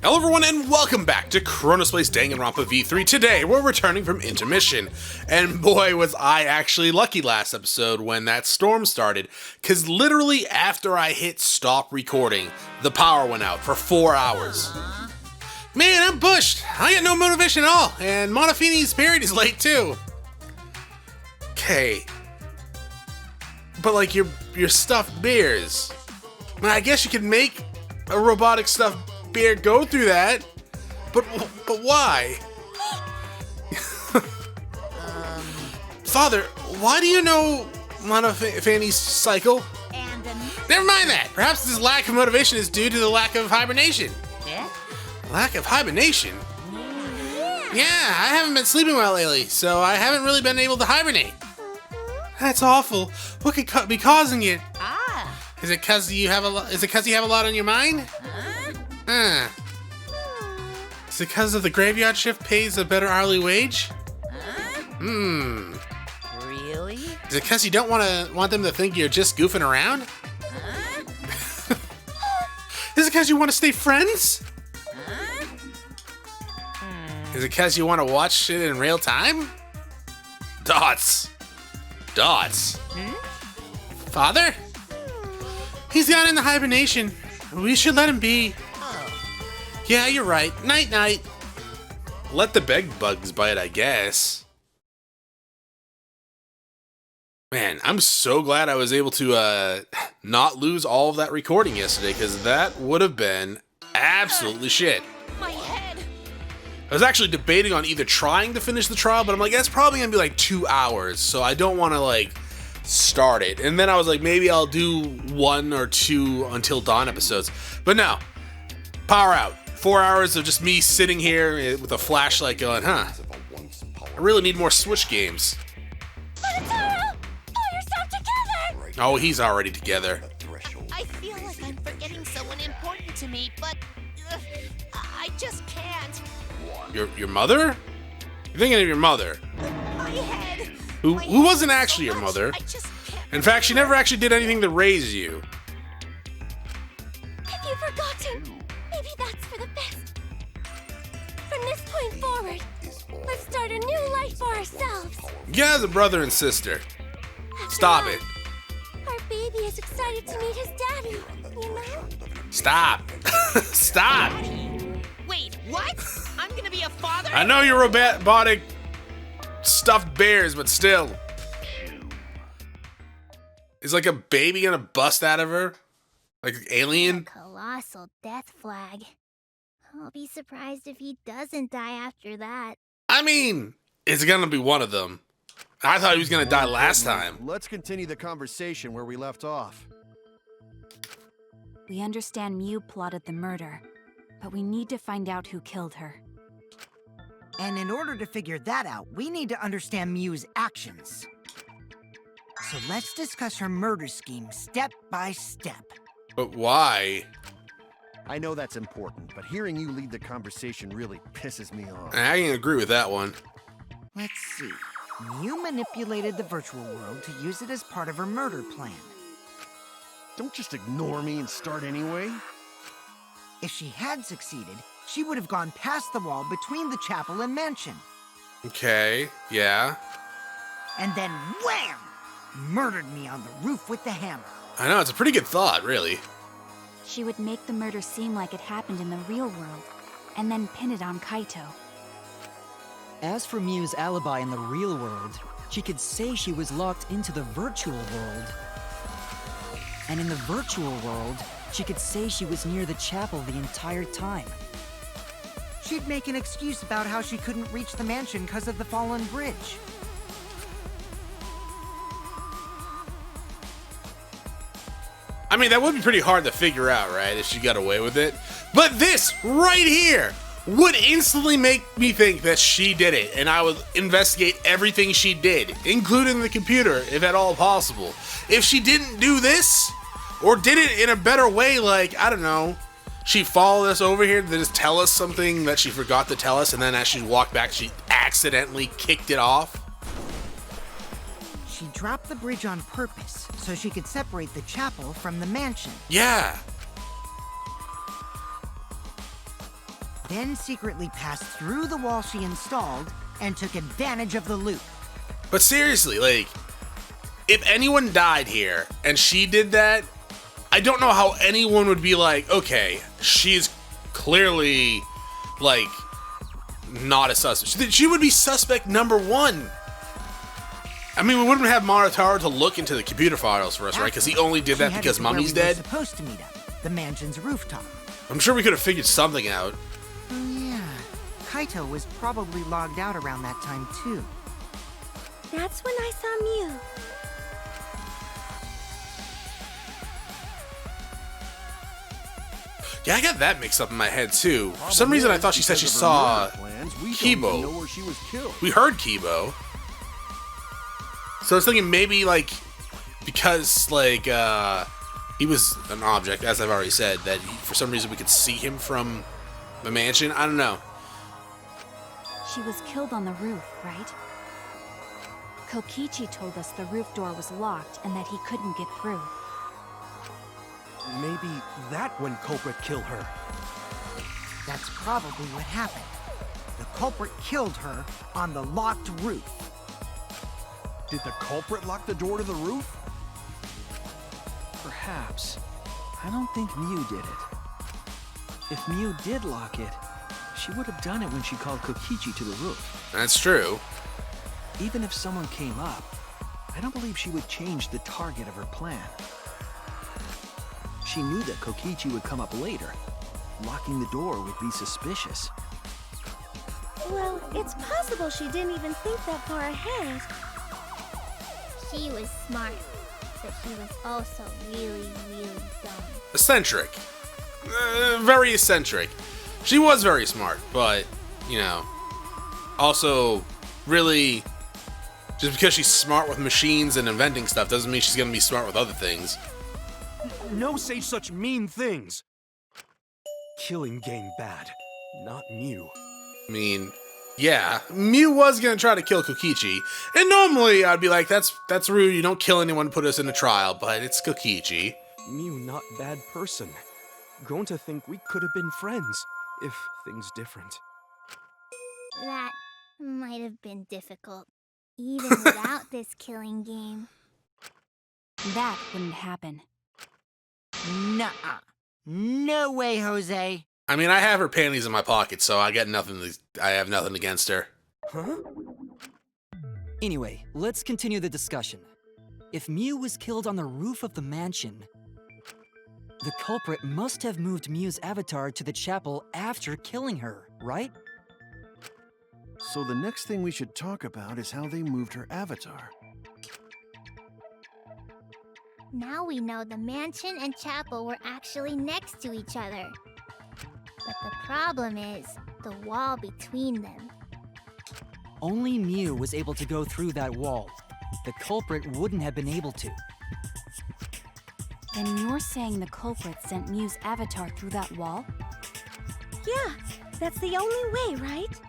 Hello everyone and welcome back to Chronos plays Danganronpa V3. Today we're returning from intermission, and boy was I actually lucky last episode when that storm started, cause literally after I hit stop recording, the power went out for 4 hours. Man, I'm bushed. I got no motivation at all, and Monofini's period is late too. Okay, but like your stuffed bears, I guess you could make a robotic stuffed bear go through that, but why? Father, why do you know Monofini's cycle? Never mind that. Perhaps this lack of motivation is due to the lack of hibernation. Yeah? Lack of hibernation? Yeah, I haven't been sleeping well lately, so I haven't really been able to hibernate. That's awful. What could be causing it? Is it because you have a lot on your mind? Is it because of the graveyard shift pays a better hourly wage? Really? Is it because you don't want them to think you're just goofing around? Is it because you want to stay friends? Is it because you want to watch shit in real time? Dots. Father? He's gone into hibernation. We should let him be. Yeah, you're right. Night. Let the bed bugs bite, I guess. Man, I'm so glad I was able to not lose all of that recording yesterday, because that would have been absolutely shit. My head. I was actually debating on either trying to finish the trial, but I'm like, that's probably gonna be like 2 hours, so I don't want to like start it. And then I was like, maybe I'll do 1 or 2 Until Dawn episodes. But no, power out. 4 hours of just me sitting here with a flashlight going, I really need more Switch games. Pull yourself together! Oh, he's already together. I feel like I'm forgetting someone important to me, but I just can't. Your mother? You're thinking of your mother. My head. Who wasn't actually your mother. I just can't. In fact, she never actually did anything to raise you. Have you forgotten? Maybe that's for the best. From this point forward, let's start a new life for ourselves. You guys are brother and sister. Stop it. Our baby is excited to meet his daddy, you know? Stop. Stop. Wait, what? I'm gonna be a father? I know you're robotic stuffed bears, but still. Is like a baby gonna bust out of her? Like an alien? Colossal death flag. I'll be surprised if he doesn't die after that. I mean, it's gonna be one of them. I thought he was gonna die last time. Let's continue the conversation where we left off. We understand Mew plotted the murder, but we need to find out who killed her. And in order to figure that out, we need to understand Mew's actions. So let's discuss her murder scheme step by step. But why? I know that's important, but hearing you lead the conversation really pisses me off. I can agree with that one. Let's see. Mew manipulated the virtual world to use it as part of her murder plan. Don't just ignore me and start anyway. If she had succeeded, she would have gone past the wall between the chapel and mansion. Okay, yeah. And then wham! Murdered me on the roof with the hammer. I know, it's a pretty good thought, really. She would make the murder seem like it happened in the real world, and then pin it on Kaito. As for Mew's alibi in the real world, she could say she was locked into the virtual world. And in the virtual world, she could say she was near the chapel the entire time. She'd make an excuse about how she couldn't reach the mansion because of the fallen bridge. I mean, that would be pretty hard to figure out, right, if she got away with it. But this, right here, would instantly make me think that she did it, and I would investigate everything she did, including the computer, if at all possible. If she didn't do this, or did it in a better way, like, I don't know, she followed us over here to just tell us something that she forgot to tell us, and then as she walked back, she accidentally kicked it off. She dropped the bridge on purpose, so she could separate the chapel from the mansion. Yeah. then secretly passed through the wall she installed and took advantage of the loop. But seriously, like, if anyone died here and she did that, I don't know how anyone would be like, okay, she's clearly, like, not a suspect. She would be suspect number one. I mean, we wouldn't have Monotaro to look into the computer files for us, right? Because he only did that because Mummy's dead. Supposed to meet up, the mansion's rooftop. I'm sure we could have figured something out. Yeah, Kaito was probably logged out around that time too. That's when I saw Mew. Yeah, I got that mixed up in my head too. For some reason, I thought she said she saw Kibo. We heard Kibo. So I was thinking maybe, like, because, like, he was an object, as I've already said, that for some reason we could see him from the mansion. I don't know. She was killed on the roof, right? Kokichi told us the roof door was locked and that he couldn't get through. Maybe that one culprit killed her. That's probably what happened. The culprit killed her on the locked roof. Did the culprit lock the door to the roof? Perhaps. I don't think Mew did it. If Mew did lock it, she would have done it when she called Kokichi to the roof. That's true. Even if someone came up, I don't believe she would change the target of her plan. She knew that Kokichi would come up later. Locking the door would be suspicious. Well, it's possible she didn't even think that far ahead. She was smart, but she was also really, really dumb. Eccentric. Very eccentric. She was very smart, but, you know, also really, just because she's smart with machines and inventing stuff doesn't mean she's going to be smart with other things. No say such mean things. Killing game bad, not Mew. I mean, yeah, Mew was going to try to kill Kokichi, and normally I'd be like, that's rude, you don't kill anyone, put us in a trial, but it's Kokichi. Mew not bad person. Grown to think we could have been friends, if things different. That might have been difficult, even without this killing game. That wouldn't happen. Nuh-uh. No way, Jose. I mean, I have her panties in my pocket, so I have nothing against her. Huh? Anyway, let's continue the discussion. If Mew was killed on the roof of the mansion, the culprit must have moved Mew's avatar to the chapel after killing her, right? So the next thing we should talk about is how they moved her avatar. Now we know the mansion and chapel were actually next to each other. But the problem is the wall between them. Only Mew was able to go through that wall. The culprit wouldn't have been able to. Then you're saying the culprit sent Mew's avatar through that wall? Yeah, that's the only way, right?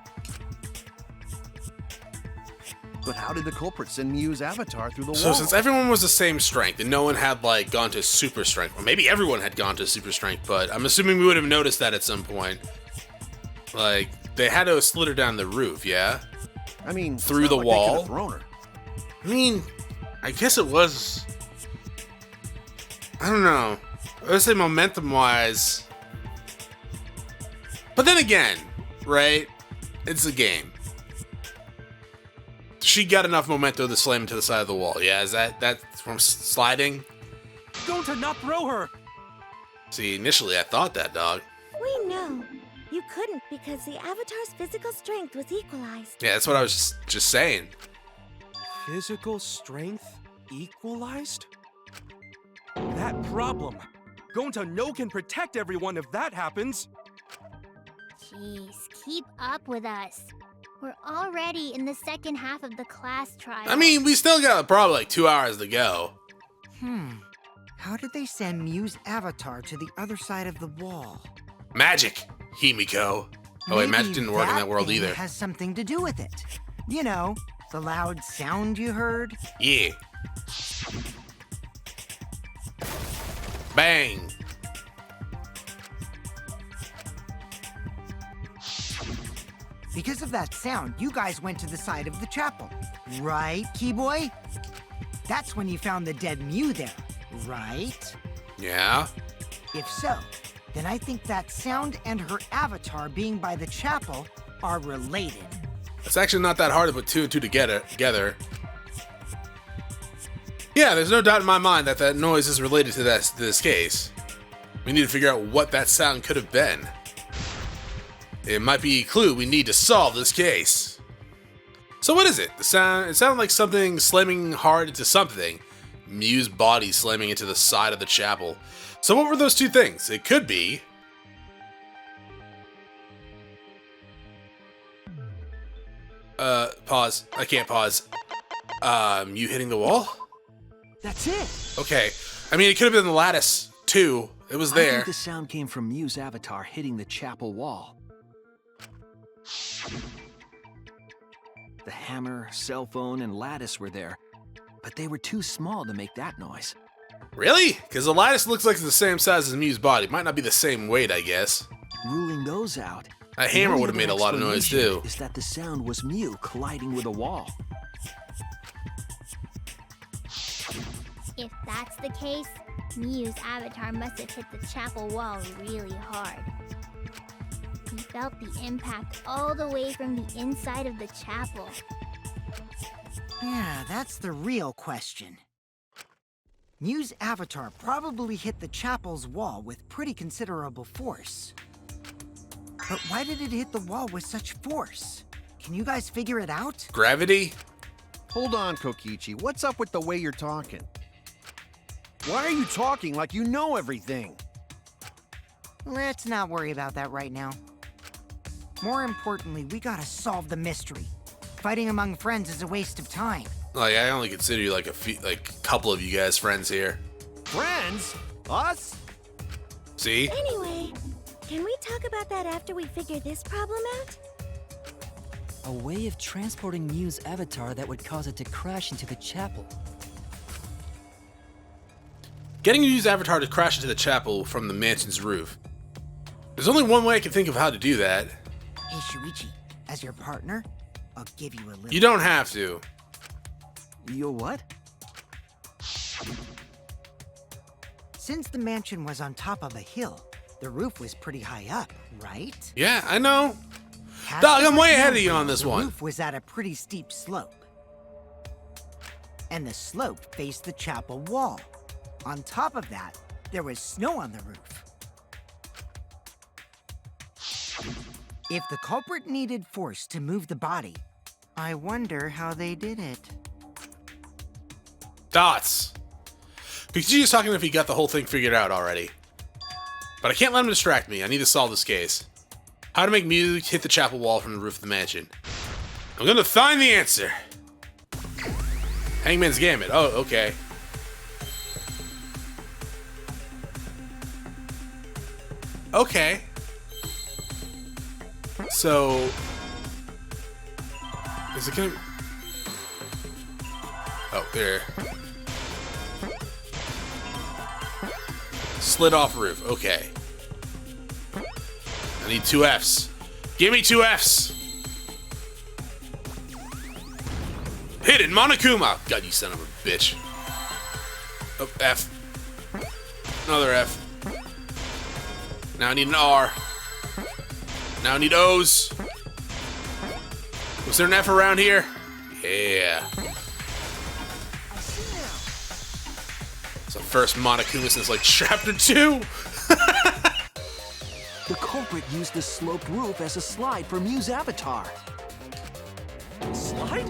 But how did the culprit send Mew's avatar through the So wall? since everyone was the same strength and no one had, like, gone to super strength, or maybe everyone had gone to super strength, but I'm assuming we would have noticed that at some point. Like, they had to have slid her down the roof, yeah? I mean, through it's the not like they could wall? have thrown her. I mean, I guess it was... I don't know. Let's say momentum-wise... But then again, right? It's a game. She got enough momentum to slam into the side of the wall. Yeah, is that from sliding? Don't to not throw her! See, initially I thought that, dog. We know. You couldn't because the Avatar's physical strength was equalized. Yeah, that's what I was just saying. Physical strength equalized? That problem. Gonta no can protect everyone if that happens. Jeez, keep up with us. We're already in the second half of the class trial. I mean, we still got probably like 2 hours to go. How did they send Mew's avatar to the other side of the wall? Magic, Himiko. Oh wait, magic didn't work in that world thing either. Has something to do with it. You know, the loud sound you heard? Yeah. Bang. Because of that sound, you guys went to the side of the chapel. Right, Keyboy? That's when you found the dead Mew there, right? Yeah. If so, then I think that sound and her avatar being by the chapel are related. It's actually not that hard to put two and two together. Yeah, there's no doubt in my mind that that noise is related to this case. We need to figure out what that sound could have been. It might be a clue we need to solve this case. So what is it? It sounded like something slamming hard into something. Mew's body slamming into the side of the chapel. So what were those two things? It could be... pause. I can't pause. Mew hitting the wall? That's it! Okay. I mean, it could have been the lattice, too. It was I there. think the sound came from Mew's avatar hitting the chapel wall. The hammer, cell phone, and lattice were there, but they were too small to make that noise. Really? Because the lattice looks like it's the same size as Mew's body. Might not be the same weight, I guess. Ruling those out, A hammer would have made a lot of noise, too. Is that the sound was Mew colliding with a wall? If that's the case, Mew's avatar must have hit the chapel wall really hard. He felt the impact all the way from the inside of the chapel. Yeah, that's the real question. Mew's avatar probably hit the chapel's wall with pretty considerable force. But why did it hit the wall with such force? Can you guys figure it out? Gravity? Hold on, Kokichi. What's up with the way you're talking? Why are you talking like you know everything? Let's not worry about that right now. More importantly, we gotta solve the mystery. Fighting among friends is a waste of time. Like, I only consider you like a couple of you guys friends here. Friends? Us? See? Anyway, can we talk about that after we figure this problem out? A way of transporting Mew's avatar that would cause it to crash into the chapel. Getting Mew's avatar to crash into the chapel from the mansion's roof. There's only one way I can think of how to do that. Hey, Shuichi, as your partner, I'll give you a little... You don't have to. You're what? Since the mansion was on top of a hill, the roof was pretty high up, right? Yeah, I know. Has Dog, to I'm way be ahead of you known on this the one. roof was at a pretty steep slope. And the slope faced the chapel wall. On top of that, there was snow on the roof. If the culprit needed force to move the body, I wonder how they did it. Dots. Pikachu's talking if he got the whole thing figured out already. But I can't let him distract me. I need to solve this case. How to make Mew hit the chapel wall from the roof of the mansion. I'm gonna find the answer. Hangman's Gambit. Oh, okay. Okay. So... Is it gonna... Oh, there. Slid off roof. Okay. I need 2 Fs. Give me 2 Fs! Hidden Monokuma! God, you son of a bitch. Oh, F. Another F. Now I need an R. Now I need O's. Was there an F around here? Yeah. It's the first Monokuma since like chapter 2. The culprit used the sloped roof as a slide for Mew's avatar. Slide?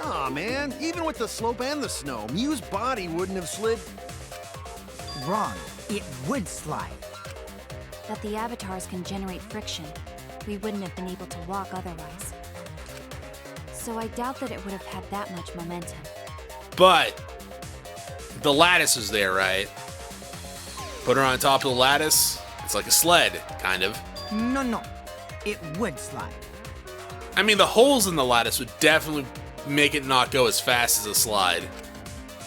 Aw, man. Even with the slope and the snow, Mew's body wouldn't have slid. Wrong. It would slide. But the avatars can generate friction. We wouldn't have been able to walk otherwise. So I doubt that it would have had that much momentum. But the lattice was there, right? Put her on top of the lattice. It's like a sled, kind of. No. It would slide. I mean, the holes in the lattice would definitely make it not go as fast as a slide.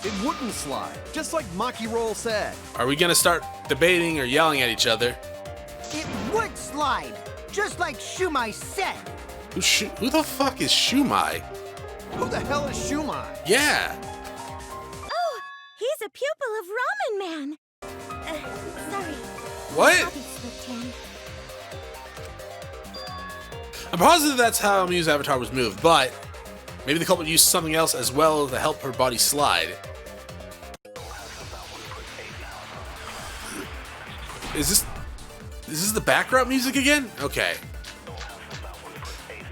It wouldn't slide, just like Maki Roll said. Are we gonna start debating or yelling at each other? It would slide. slide, just like Shumai said. Who the fuck is Shumai? Who the hell is Shumai? Yeah. Oh, he's a pupil of Ramen Man. Sorry. What? Bobby slipped in. I'm positive that's how Miu's avatar was moved, but maybe the culprit used something else as well to help her body slide. Is this the background music again? Okay.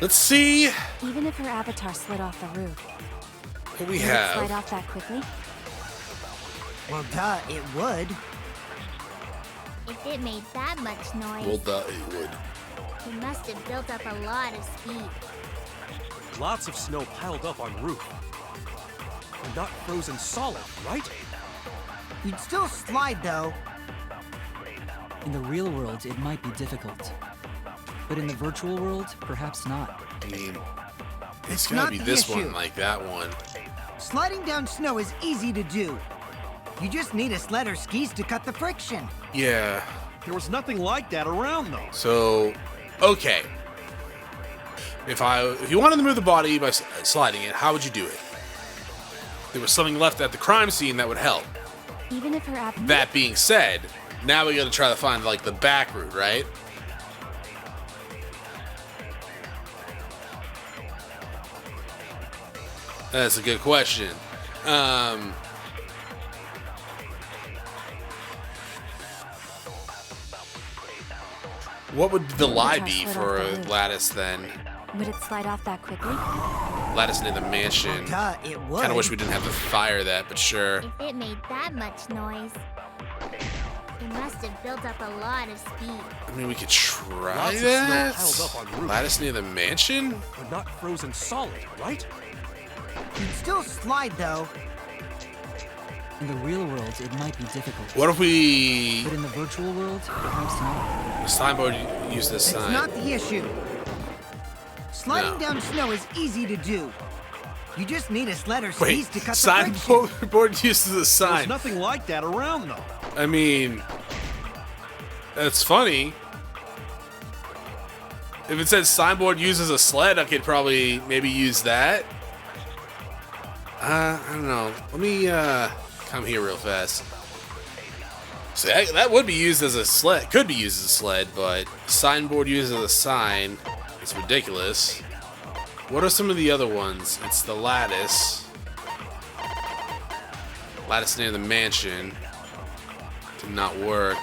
Let's see Even if her avatar slid off the roof, what we would it slide have. off that quickly? Well, duh, it would. If it made that much noise, Well, duh, it would. it must have built up a lot of speed. Lots of snow piled up on roof. And not frozen solid, right? You'd still slide, though. In the real world, it might be difficult. But in the virtual world, perhaps not. I mean, it's not gonna be the this issue. one like that one. Sliding down snow is easy to do. You just need a sled or skis to cut the friction. Yeah. There was nothing like that around, though. So, okay. If you wanted to move the body by sliding it, how would you do it? There was something left at the crime scene that would help. Even if her avatar... That being said, now we gotta try to find like the back route, right? That's a good question. What would the lie be for Lattice then? Would it slide off that quickly? Lattice near the mansion. Duh, it would. Kind of wish we didn't have to fire that, but sure. If it made that much noise, it must have built up a lot of speed. I mean, we could try Lots of snow that. piled up on roof. Lattice near the mansion? But not frozen solid, right? You'd still slide, though. In the real world, it might be difficult. What if we But in the virtual world, perhaps not. the signboard use this That's sign? not the issue. Sliding No. down snow is easy to do. You just need a sled or Wait, skis to cut the friction. signboard uses a There was sign. nothing like that around, though. I mean, that's funny. If it says signboard uses a sled, I could probably maybe use that. I don't know. Let me come here real fast. So that would be used as a sled. Could be used as a sled, but signboard uses a sign. It's ridiculous. What are some of the other ones? It's the lattice. Lattice near the mansion. Did not work.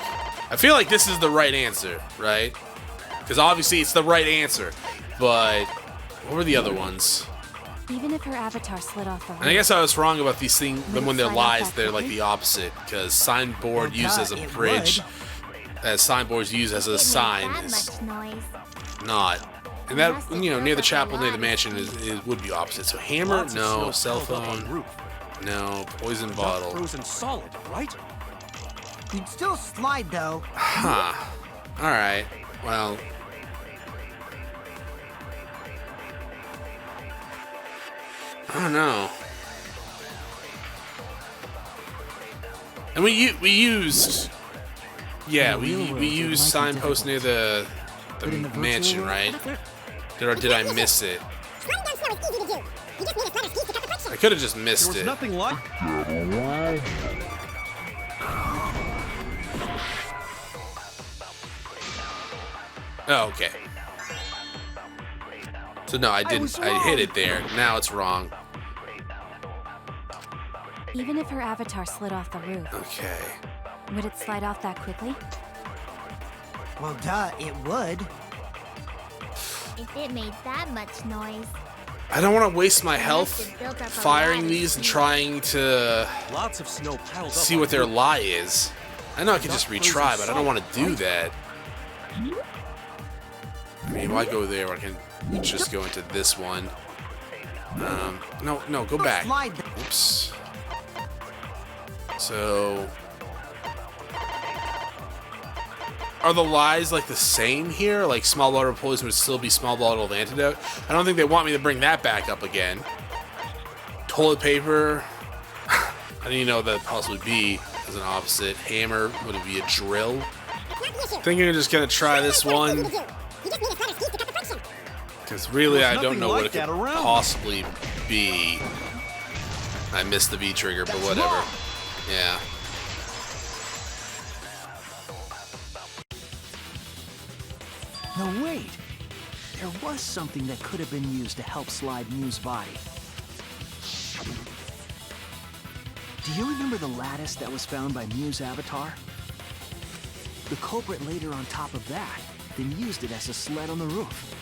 I feel like this is the right answer, right? Because obviously it's the right answer. But what were the other ones? Even if her avatar slid off the roof, And I guess I was wrong about these things. Would When it they're slide off lies, that they're like quickly? the opposite. Because signboard Well, used duh, as a it bridge, would. as signboards used as a It sign made that is much noise. not. And Must that, have you know, built near the up a chapel, near the lot. mansion would be opposite. So hammer, Lots of no. snow Cell piled up on phone, roof. no. Poison Not bottle. frozen solid, right? You'd still slide, though. Huh. All right. Well. I don't know. And we used. Yeah, In the real we world, it used might be signpost near the But in the virtual mansion, world- right? Did I miss it? I could have just There missed was it. nothing like. Oh, okay. So no, I didn't. I hit it there. Now it's wrong. even if her avatar slid off the roof, Okay. would it slide off that quickly? Well, duh, it would. If it made that much noise, I don't want to waste my it health must have built up a firing lot of these and speed. trying to Lots of snow piled up. see on what their roof. lie is. I know I could Not just frozen retry, but I don't want to do solid, that. I mean, why go there? I can just go into this one. No, go back. Slide. Oops. So, are the lies like the same here? Like small bottle of poison would still be small bottle of antidote? I don't think they want me to bring that back up again. Toilet paper. I didn't even know what that would possibly be as an opposite. Hammer, would it be a drill? I think I'm just gonna try this one. Because really, I don't know what it could possibly be. I missed the V trigger, but whatever. Yeah. No, wait. There was something that could have been used to help slide Mew's body. Do you remember the lattice that was found by Mew's avatar? The culprit laid her on top of that, then used it as a sled on the roof.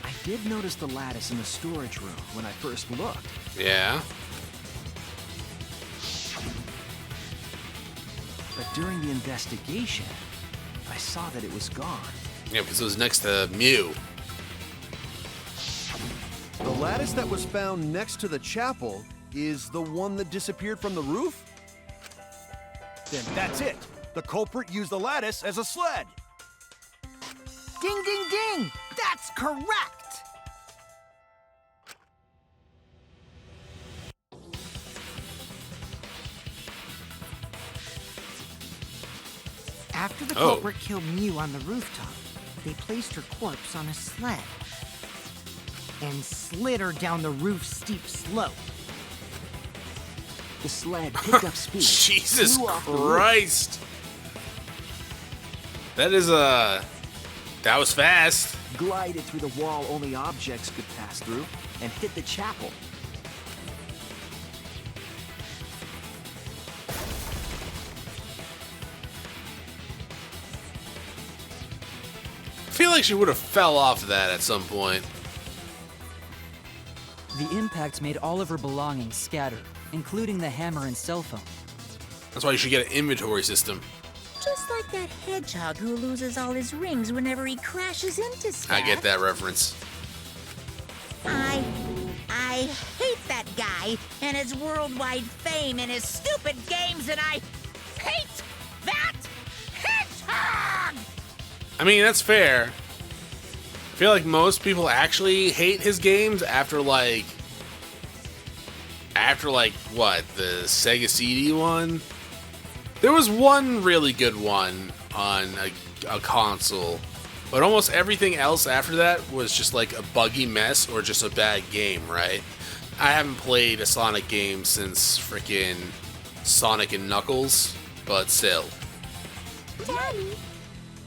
I did notice the lattice in the storage room when I first looked. Yeah. But during the investigation, I saw that it was gone. Yeah, because it was next to Mew. The lattice that was found next to the chapel is the one that disappeared from the roof? Then that's it. The culprit used the lattice as a sled. Ding, ding, ding! That's correct! After the culprit killed Mew on the rooftop, they placed her corpse on a sled and slid her down the roof's steep slope. The sled picked up speed. Jesus flew off the roof. Christ! That is that was fast. Glided through the wall only objects could pass through, and hit the chapel. I feel like she would have fell off that at some point. The impact made all of her belongings scatter, including the hammer and cell phone. That's why you should get an inventory system. Just like that hedgehog who loses all his rings whenever he crashes into stuff. I get that reference. I hate that guy and his worldwide fame and his stupid games, and I hate that hedgehog! I mean, that's fair. I feel like most people actually hate his games after what, the Sega CD one? There was one really good one on a console, but almost everything else after that was just like a buggy mess or just a bad game, right? I haven't played a Sonic game since freaking Sonic and Knuckles, but still. Daddy,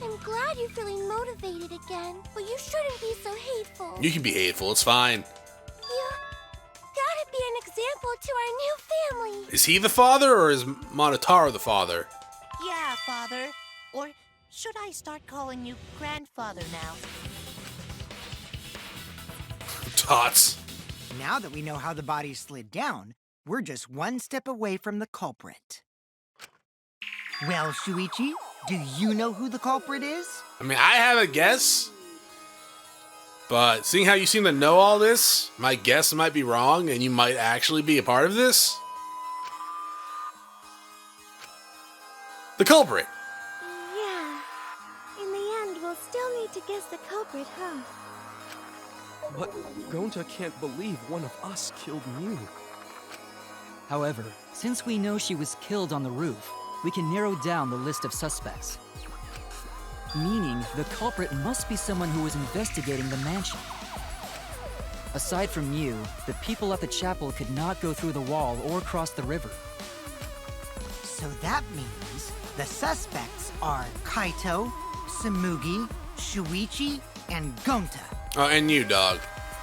I'm glad you're feeling motivated again, but you shouldn't be so hateful. You can be hateful, it's fine. You gotta be an example to our new family. Is he the father or is Monotaro the father? Yeah, Father. Or should I start calling you Grandfather now? Tots. Now that we know how the body slid down, we're just one step away from the culprit. Well, Shuichi, do you know who the culprit is? I mean, I have a guess, but seeing how you seem to know all this, my guess might be wrong, and you might actually be a part of this. The culprit. Yeah. In the end, we'll still need to guess the culprit, huh? But Gonta can't believe one of us killed Mew. However, since we know she was killed on the roof, we can narrow down the list of suspects. Meaning, the culprit must be someone who was investigating the mansion. Aside from Mew, the people at the chapel could not go through the wall or cross the river. So that means the suspects are Kaito, Samugi, Shuichi, and Gonta. Oh, and you, dog.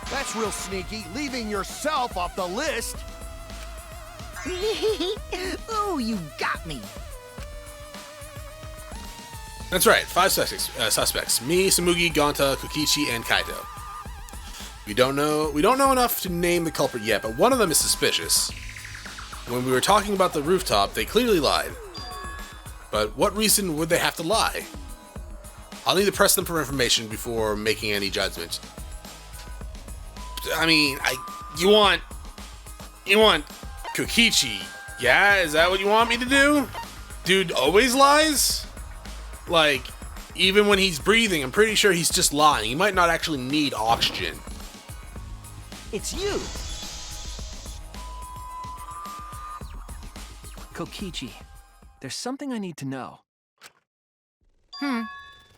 That's real sneaky, leaving yourself off the list. Ooh, you got me. That's right, 5 suspects. Me, Samugi, Gonta, Kokichi, and Kaito. We don't know enough to name the culprit yet, but one of them is suspicious. When we were talking about the rooftop, they clearly lied. But what reason would they have to lie? I'll need to press them for information before making any judgment. I mean, you want Kokichi, yeah? Is that what you want me to do? Dude always lies? Like, even when he's breathing, I'm pretty sure he's just lying. He might not actually need oxygen. It's you. Kokichi, there's something I need to know.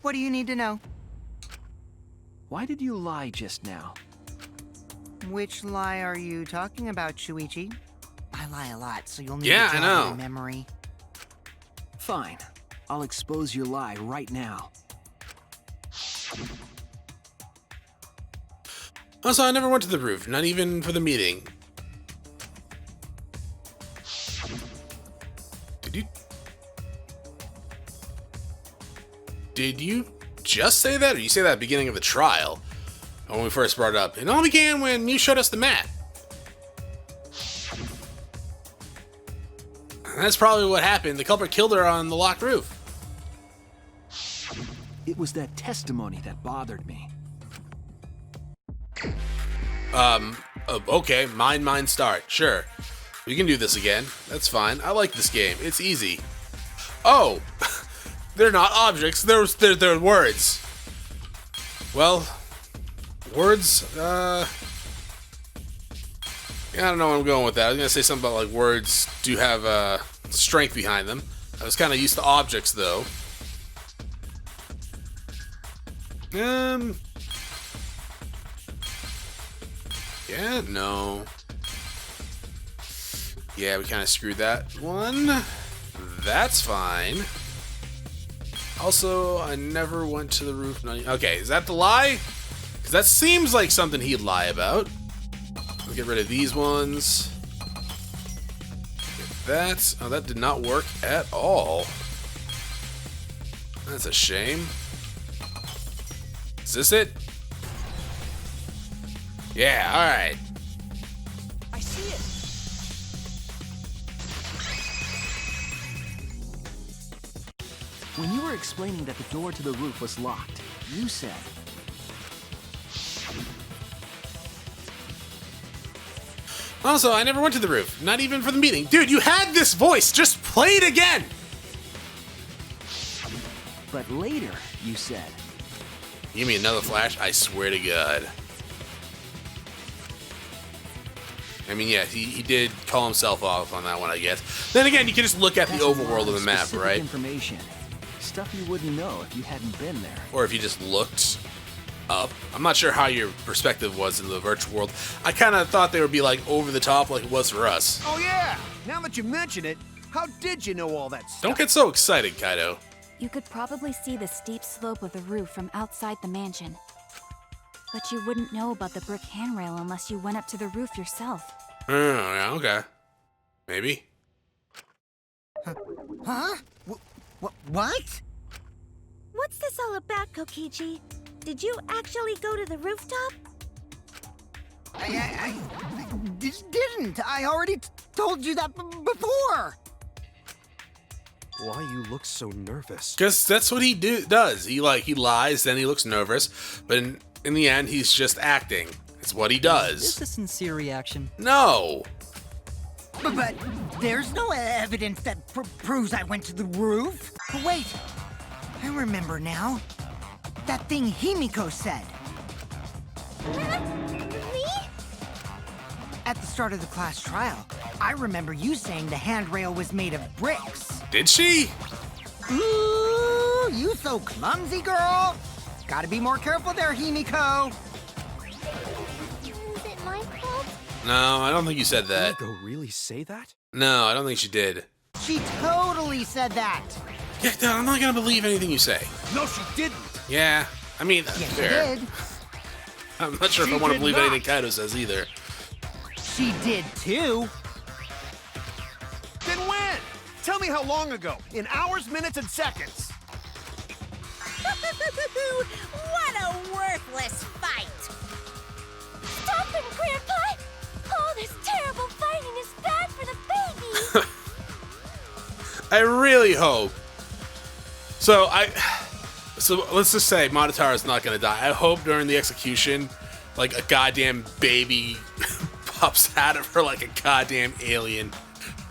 What do you need to know? Why did you lie just now? Which lie are you talking about, Shuichi? I lie a lot, so you'll need Yeah, to I jog know. your memory. Fine. I'll expose your lie right now. Also, I never went to the roof, not even for the meeting. Did you just say that, or you say that at the beginning of the trial? When we first brought it up. It all began when you showed us the map. And that's probably what happened. The culprit killed her on the locked roof. It was that testimony that bothered me. Okay, mine, start. Sure. We can do this again. That's fine. I like this game. It's easy. Oh! They're not objects. They're words. Well, words, yeah, I don't know where I'm going with that. I was gonna say something about, like, words do have, strength behind them. I was kind of used to objects, though. Yeah, no. Yeah, we kind of screwed that one. That's fine. Also, I never went to the roof. Okay, is that the lie? Because that seems like something he'd lie about. Let's get rid of these ones. Get that. Oh, that did not work at all. That's a shame. Is this it? Yeah, alright. I see it. When you were explaining that the door to the roof was locked, you said, Also, I never went to the roof. Not even for the meeting. Dude, you had this voice. Just play it again. but later you said, Give me another flash. I swear to God. I mean, yeah, he did call himself off on that one, I guess. Then again, you can just look at the that's a overworld lot of the map, specific right? Information. Stuff you wouldn't know if you hadn't been there. Or if you just looked up. I'm not sure how your perspective was in the virtual world. I kind of thought they would be like over the top like it was for us. Oh yeah! Now that you mention it, how did you know all that stuff? Don't get so excited, Kaido. You could probably see the steep slope of the roof from outside the mansion. But you wouldn't know about the brick handrail unless you went up to the roof yourself. Oh, yeah, okay. Maybe. Huh? What? What's this all about, Kokichi? Did you actually go to the rooftop? I didn't. I already told you that before. Why you look so nervous? Because that's what he does. He lies, then he looks nervous, but in the end, he's just acting. It's what he Is does. this a sincere reaction? No. But there's no evidence that proves I went to the roof. Wait, I remember now. That thing Himiko said. Me? At the start of the class trial, I remember you saying the handrail was made of bricks. Did she? Ooh, you so clumsy, girl. Gotta be more careful there, Himiko. Is it my fault? No, I don't think you said that. Go really say that? No, I don't think she did. She totally said that. Yeah, no, I'm not gonna believe anything you say. No, she didn't. Yeah, I mean, Yes, she fair. did. I'm not sure if She I want to did believe not. anything Kaido says either. She did too. Then when? Tell me how long ago. In hours, minutes, and seconds. What a worthless fight! Stop him, Grandpa! All this terrible fighting is bad for the baby! I really hope. So let's just say Monotara's not gonna die. I hope during the execution, like a goddamn baby pops out of her like a goddamn alien.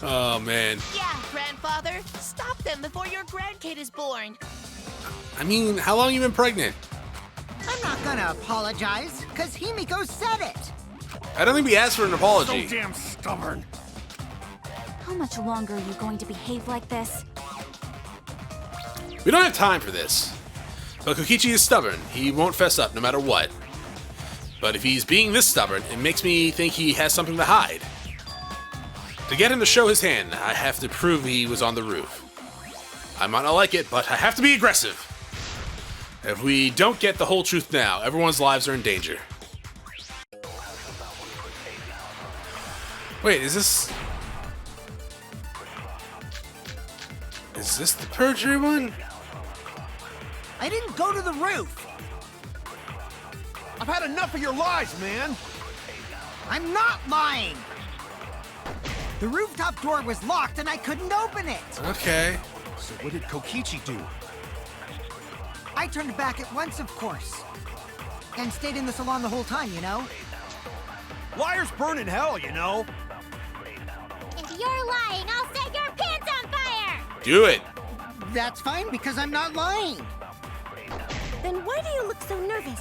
Oh man. Yeah, grandfather. Stop them before your grandkid is born. I mean, how long you been pregnant? I'm not gonna apologize, because Himiko said it. I don't think we asked for an apology. So damn stubborn. How much longer are you going to behave like this? We don't have time for this. But Kokichi is stubborn. He won't fess up no matter what. But if he's being this stubborn, it makes me think he has something to hide. To get him to show his hand, I have to prove he was on the roof. I might not like it, but I have to be aggressive. If we don't get the whole truth now, everyone's lives are in danger. Wait, is this the perjury one? I didn't go to the roof. I've had enough of your lies, man. I'm not lying. The rooftop door was locked and I couldn't open it. Okay. So what did Kokichi do? I turned back at once, of course. And stayed in the salon the whole time, you know? Liars burn in hell, you know? If you're lying, I'll set your pants on fire! Do it. That's fine because I'm not lying. Then why do you look so nervous?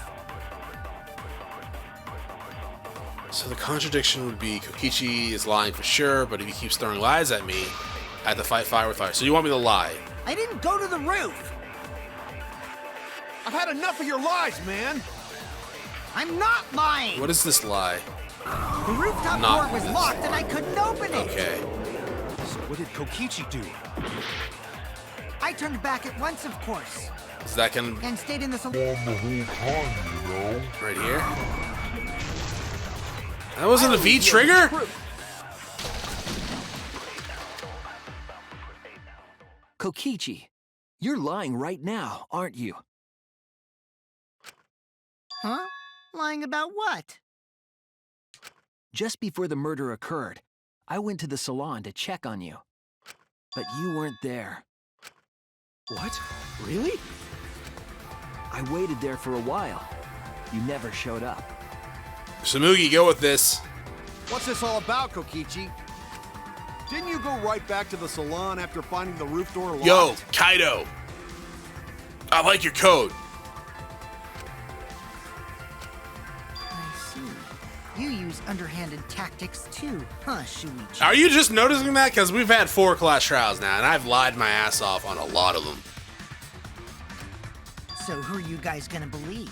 So the contradiction would be Kokichi is lying for sure, but if he keeps throwing lies at me, I have to fight fire with fire. So you want me to lie? I didn't go to the roof. I've had enough of your lies, man. I'm not lying. What is this lie? The rooftop Not door was this. locked and I couldn't open it. Okay. So what did Kokichi do? I turned back at once, of course. So that can And stayed in the salon. right here. That wasn't a V trigger? Kokichi, you're lying right now, aren't you? Huh? Lying about what? Just before the murder occurred, I went to the salon to check on you. But you weren't there. What? Really? I waited there for a while. You never showed up. Samugi, go with this. What's this all about, Kokichi? Didn't you go right back to the salon after finding the roof door locked? Yo, Kaido. I like your code. I see. You use underhanded tactics too, huh, Shuichi? Are you just noticing that? Because we've had 4 class trials now, and I've lied my ass off on a lot of them. So who are you guys gonna believe?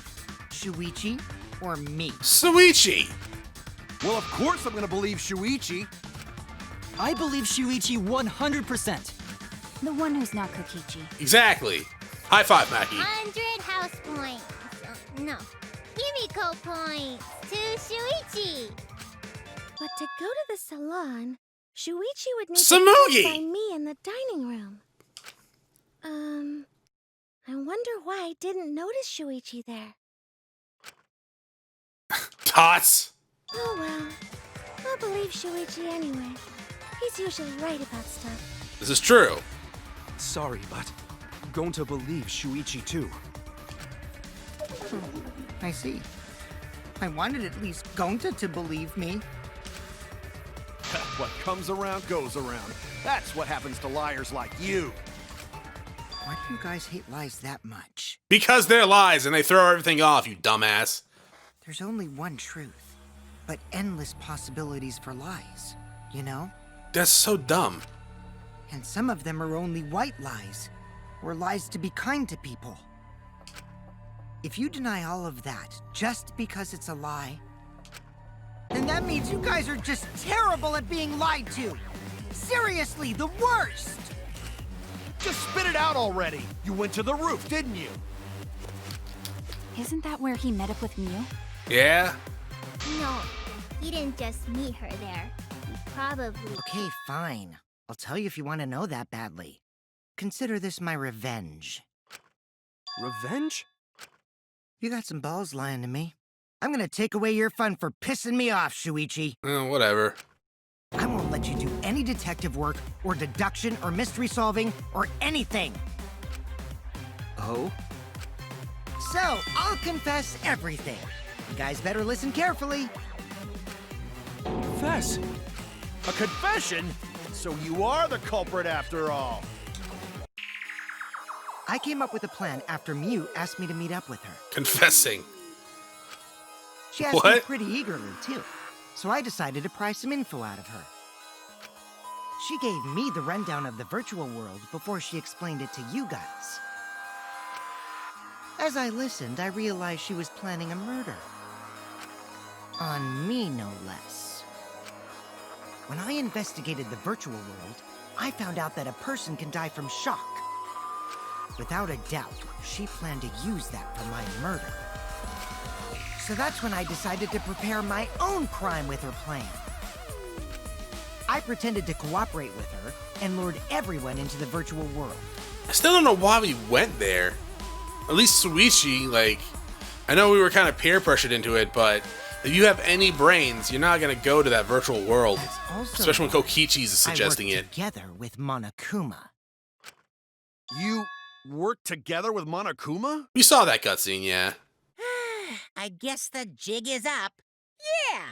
Shuichi or me? Suichi! Well, of course I'm gonna believe Shuichi. I believe Shuichi 100%. The one who's not Kokichi. Exactly. High five, Maki. 100 house points. No. Himiko points to Shuichi. But to go to the salon, Shuichi would need Samugi! to find me in the dining room. I wonder why I didn't notice Shuichi there. Tots. Oh well. I'll believe Shuichi anyway. He's usually right about stuff. This is true. Sorry, but I'm going to believe Shuichi too. I see. I wanted at least Gonta to believe me. What comes around goes around. That's what happens to liars like you. Why do you guys hate lies that much? Because they're lies and they throw everything off, you dumbass. There's only one truth, but endless possibilities for lies, you know? That's so dumb. And some of them are only white lies, or lies to be kind to people. If you deny all of that just because it's a lie, then that means you guys are just terrible at being lied to. Seriously, the worst! Just spit it out already. You went to the roof, didn't you? Isn't that where he met up with Mew? Yeah? No, he didn't just meet her there. He probably... Okay, fine. I'll tell you if you want to know that badly. Consider this my revenge. Revenge? You got some balls lying to me. I'm gonna take away your fun for pissing me off, Shuichi. Whatever. I won't let you do any detective work, or deduction, or mystery solving, or anything. Oh? So, I'll confess everything. You guys better listen carefully. Confess. A confession? So you are the culprit after all. I came up with a plan after Mew asked me to meet up with her. Confessing. She asked me What? pretty eagerly, too. So I decided to pry some info out of her. She gave me the rundown of the virtual world before she explained it to you guys. As I listened, I realized she was planning a murder. On me, no less. When I investigated the virtual world, I found out that a person can die from shock. Without a doubt, she planned to use that for my murder. So that's when I decided to prepare my own crime with her plan. I pretended to cooperate with her and lured everyone into the virtual world. I still don't know why we went there. At least Suichi, like, I know we were kind of peer pressured into it, but if you have any brains, you're not going to go to that virtual world. Especially when Kokichi's suggesting it. Together with Monokuma. You worked together with Monokuma? We saw that cutscene, yeah. I guess the jig is up. Yeah,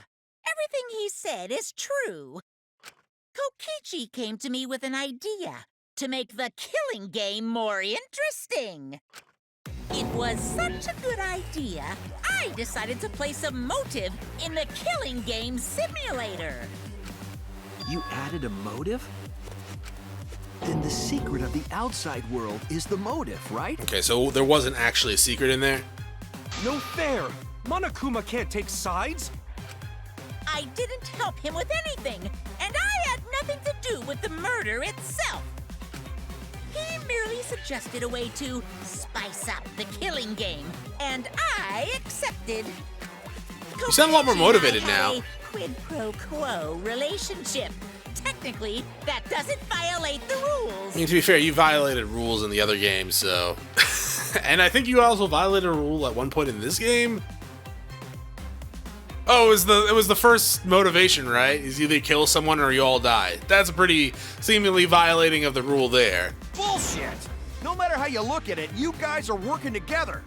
everything he said is true. Kokichi came to me with an idea to make the killing game more interesting. It was such a good idea, I decided to place a motive in the killing game simulator. You added a motive? Then the secret of the outside world is the motive, right? Okay, so there wasn't actually a secret in there? No fair! Monokuma can't take sides! I didn't help him with anything, and I had nothing to do with the murder itself. He merely suggested a way to spice up the killing game, and I accepted. You sound a lot more motivated Kokichi and I now. had a quid pro quo relationship. Technically, that doesn't violate the rules. I mean, to be fair, you violated rules in the other game, so... And I think you also violated a rule at one point in this game? Oh, it was the first motivation, right? Is either kill someone or you all die. That's a pretty seemingly violating of the rule there. Bullshit! No matter how you look at it, you guys are working together.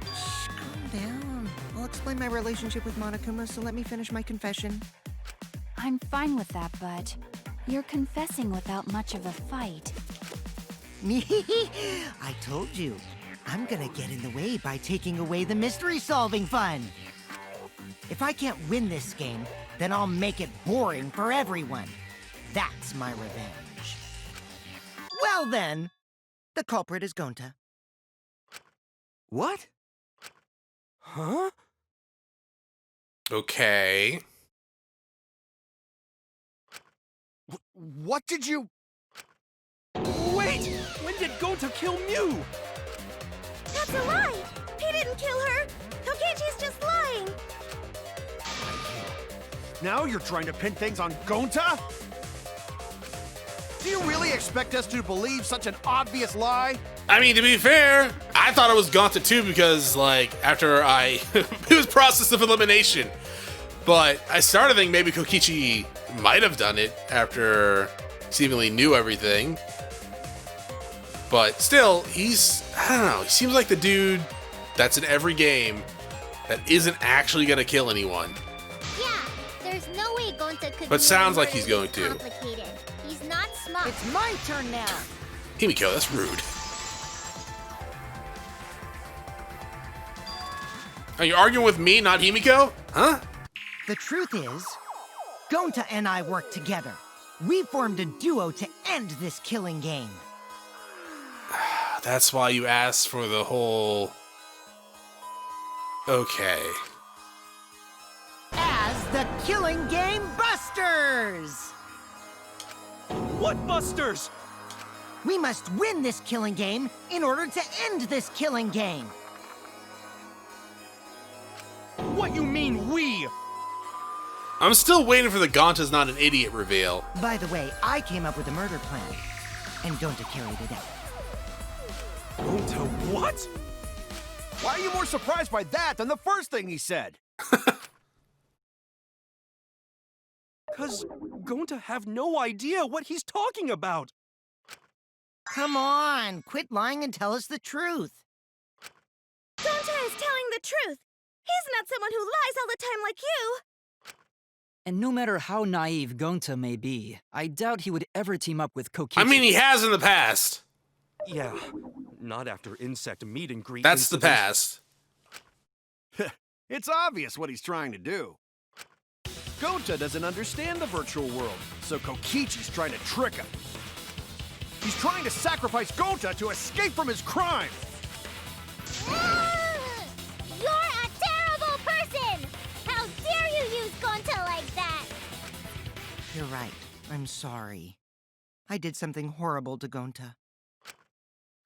Shh, calm down. I'll explain my relationship with Monokuma, so let me finish my confession. I'm fine with that, but you're confessing without much of a fight. I told you. I'm gonna get in the way by taking away the mystery-solving fun. If I can't win this game, then I'll make it boring for everyone. That's my revenge. Well then, the culprit is Gonta. What? Huh? Okay. What did you... Wait! When did Gonta kill Mew? That's a lie! He didn't kill her! Kokichi's just lying! Now you're trying to pin things on Gonta? Do you really expect us to believe such an obvious lie? I mean, to be fair, I thought it was Gonta too because, like, after it was process of elimination. But I started thinking maybe Kokichi might have done it after seemingly knew everything. But still, I don't know, he seems like the dude that's in every game that isn't actually gonna kill anyone. Yeah, there's no way Gonta could But be sounds like more he's going to. complicated. He's not smart. It's my turn now. Himiko, that's rude. Are you arguing with me, not Himiko? Huh? The truth is, Gonta and I worked together. We formed a duo to end this killing game. That's why you asked for the whole... Okay. As the Killing Game Busters! What busters? We must win this killing game in order to end this killing game. What you mean, we? I'm still waiting for the Gonta's not an idiot reveal. By the way, I came up with a murder plan, and Gonta carried it out. Gonta what? Why are you more surprised by that than the first thing he said? Cause Gonta have no idea what he's talking about. Come on, quit lying and tell us the truth. Gonta is telling the truth! He's not someone who lies all the time like you! And no matter how naive Gonta may be, I doubt he would ever team up with Kokichi. I mean, he has in the past. Yeah, not after insect meet and greet. That's the incident. past. It's obvious what he's trying to do. Gonta doesn't understand the virtual world, so Kokichi's trying to trick him. He's trying to sacrifice Gonta to escape from his crime! You're a terrible person! How dare you use Gonta like that? You're right. I'm sorry. I did something horrible to Gonta.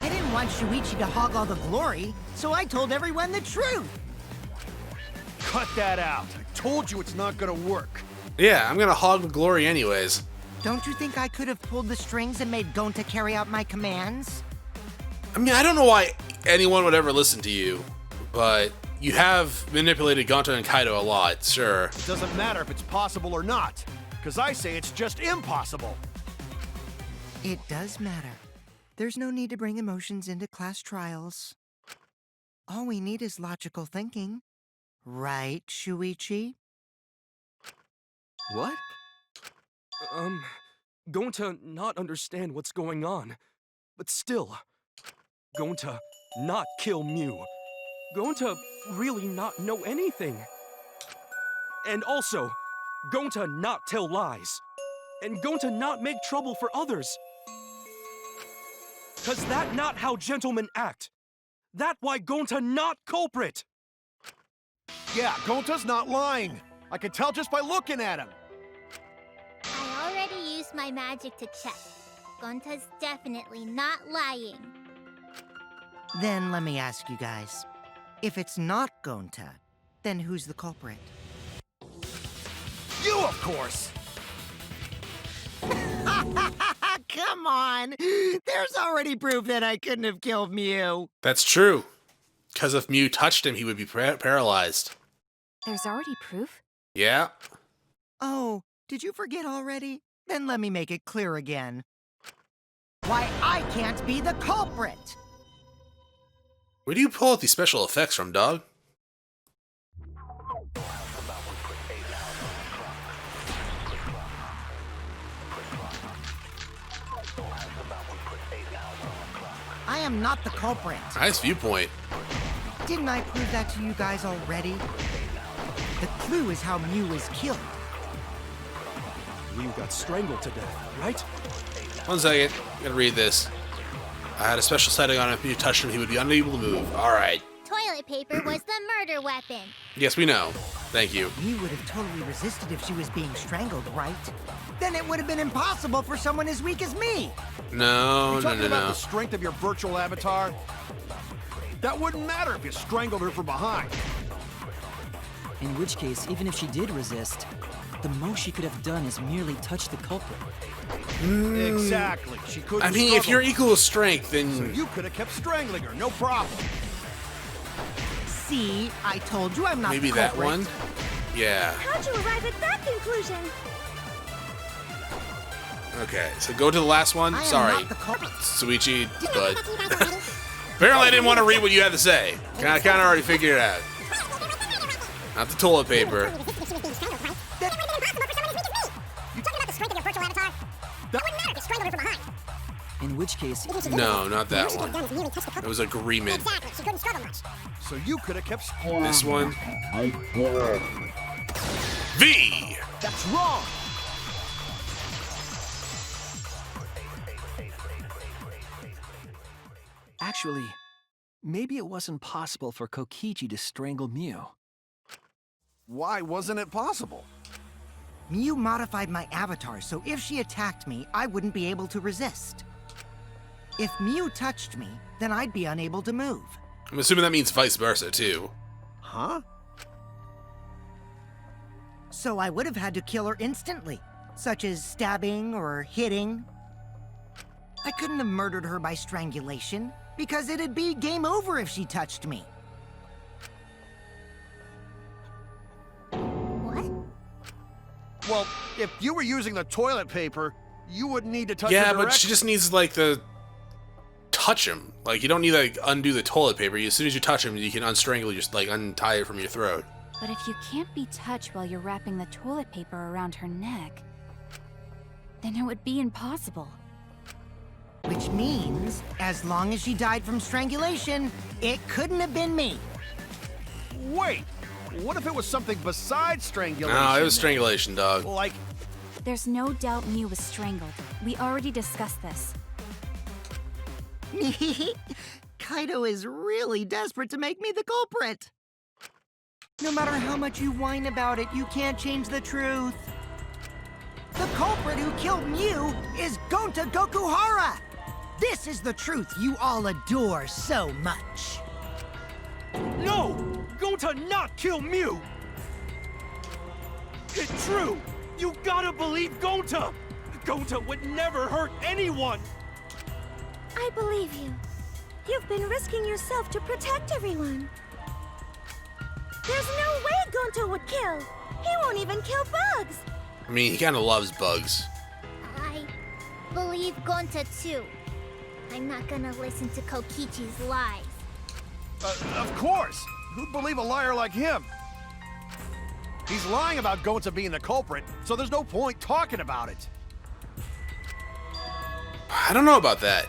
I didn't want Shuichi to hog all the glory, so I told everyone the truth. Cut that out. I told you it's not gonna work. Yeah, I'm gonna hog the glory anyways. Don't you think I could have pulled the strings and made Gonta carry out my commands? I mean, I don't know why anyone would ever listen to you, but you have manipulated Gonta and Kaido a lot, sure. It doesn't matter if it's possible or not, because I say it's just impossible. It does matter. There's no need to bring emotions into class trials. All we need is logical thinking. Right, Shuichi? What? Going to not understand what's going on. But still, going to not kill Mew. Going to really not know anything. And also, going to not tell lies. And going to not make trouble for others. 'Cause that not how gentlemen act. That why Gonta not culprit. Yeah, Gonta's not lying. I can tell just by looking at him. I already used my magic to check. Gonta's definitely not lying. Then let me ask you guys. If it's not Gonta, then who's the culprit? You, of course! Come on! There's already proof that I couldn't have killed Mew. That's true. Because if Mew touched him, he would be paralyzed. There's already proof? Yeah. Oh, did you forget already? Then let me make it clear again. Why I can't be the culprit! Where do you pull out these special effects from, dog? I am not the culprit. Nice viewpoint. Didn't I prove that to you guys already? The clue is how Mew was killed. Mew got strangled to death, right? 1 second. I'm gonna read this. I had a special setting on it. If Mew touched him, he would be unable to move. Alright. Toilet paper was the murder weapon. Yes, we know. Thank you. Mew would have totally resisted if she was being strangled, right? Then it would have been impossible for someone as weak as me. No, You talking no, about no. the strength of your virtual avatar? That wouldn't matter if you strangled her from behind. In which case, even if she did resist, the most she could have done is merely touch the culprit. Exactly. She couldn't I mean, if you're struggle. equal strength, So then... you could have kept strangling her, no problem. See, I told you I'm not Maybe the that culprit. one? Yeah. How'd you arrive at that conclusion? Okay, so go to the last one. I am Sorry, not the culprit. Suichi, but... Apparently I didn't want to read what you had to say. I kind of already figured it out. Not the toilet paper. In which case, No, not that one. It was agreement. So you could have kept... This one. V! That's wrong! Actually, maybe it wasn't possible for Kokichi to strangle Mew. Why wasn't it possible? Mew modified my avatar, so if she attacked me, I wouldn't be able to resist. If Mew touched me, then I'd be unable to move. I'm assuming that means vice versa, too. Huh? So I would have had to kill her instantly, such as stabbing or hitting. I couldn't have murdered her by strangulation, because it'd be game over if she touched me. What? Well, if you were using the toilet paper, you wouldn't need to touch her Yeah, directly. but she just needs, like, the... touch him. Like, you don't need to, like, undo the toilet paper. As soon as you touch him, you can unstrangle, just, like, untie it from your throat. But if you can't be touched while you're wrapping the toilet paper around her neck, then it would be impossible. Which means, as long as she died from strangulation, it couldn't have been me. Wait! What if it was something besides strangulation? No, it was then? strangulation, dog. Like, There's no doubt Mew was strangled. We already discussed this. Kaito is really desperate to make me the culprit. No matter how much you whine about it, you can't change the truth. The culprit who killed Mew is Gonta Gokuhara! This is the truth you all adore so much. No! Gonta not kill Mew! It's true! You gotta believe Gonta! Gonta would never hurt anyone! I believe you. You've been risking yourself to protect everyone. There's no way Gonto would kill. He won't even kill bugs. I mean, he kind of loves bugs. I believe Gonta too. I'm not gonna listen to Kokichi's lies. of course! Who'd believe a liar like him? He's lying about Gonta being the culprit, so there's no point talking about it. I don't know about that.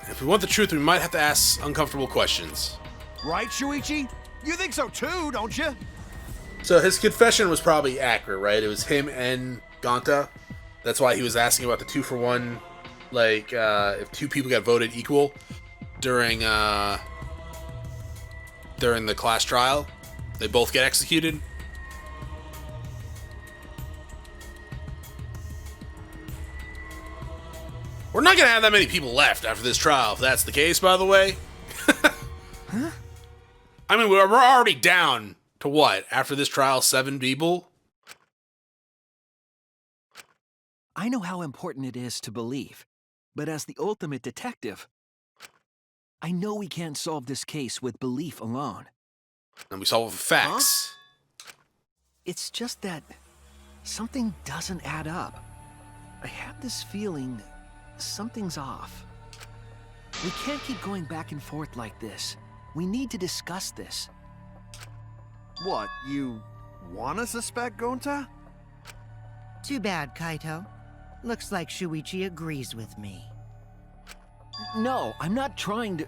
If we want the truth, we might have to ask uncomfortable questions. Right, Shuichi? You think so too, don't you? So his confession was probably accurate, right? It was him and Gonta. That's why he was asking about the 2-for-1, like, if two people got voted equal during the class trial, they both get executed. We're not gonna have that many people left after this trial, if that's the case, by the way. Huh? I mean, we're already down to what? After this trial, 7 people? I know how important it is to believe, but as the ultimate detective, I know we can't solve this case with belief alone. And we solve with facts. Huh? It's just that something doesn't add up. I have this feeling something's off. We can't keep going back and forth like this. We need to discuss this. What, you wanna suspect Gonta? Too bad, Kaito. Looks like Shuichi agrees with me. No, I'm not trying to...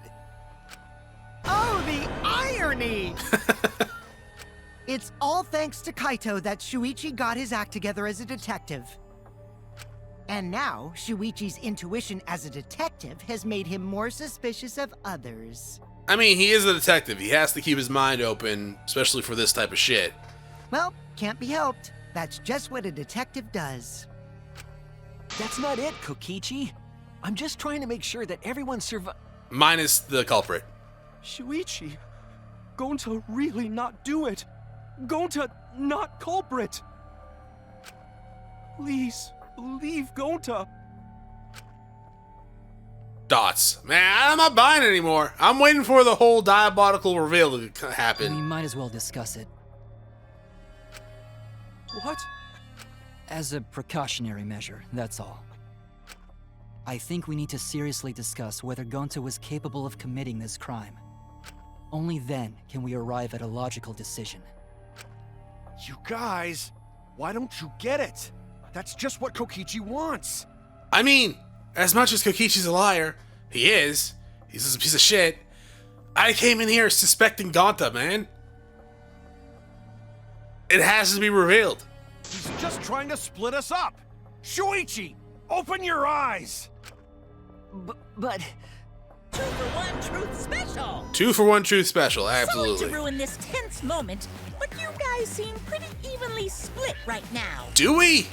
Oh, the irony! It's all thanks to Kaito that Shuichi got his act together as a detective. And now, Shuichi's intuition as a detective has made him more suspicious of others. I mean, he is a detective. He has to keep his mind open, especially for this type of shit. Well, can't be helped. That's just what a detective does. That's not it, Kokichi. I'm just trying to make sure that everyone Minus the culprit. Shuichi, Gonta really not do it. Gonta not culprit. Please, believe Gonta. Dots. Man, I'm not buying it anymore. I'm waiting for the whole diabolical reveal to happen. We might as well discuss it. What? As a precautionary measure, that's all. I think we need to seriously discuss whether Gonta was capable of committing this crime. Only then can we arrive at a logical decision. You guys, why don't you get it? That's just what Kokichi wants. I mean, as much as Kokichi's a liar, he is. He's just a piece of shit. I came in here suspecting Gonta, man. It has to be revealed. He's just trying to split us up. Shuichi, open your eyes. But... 2-for-1 truth special. 2-for-1 truth special, absolutely. Sorry to ruin this tense moment, but you guys seem pretty evenly split right now. Do we?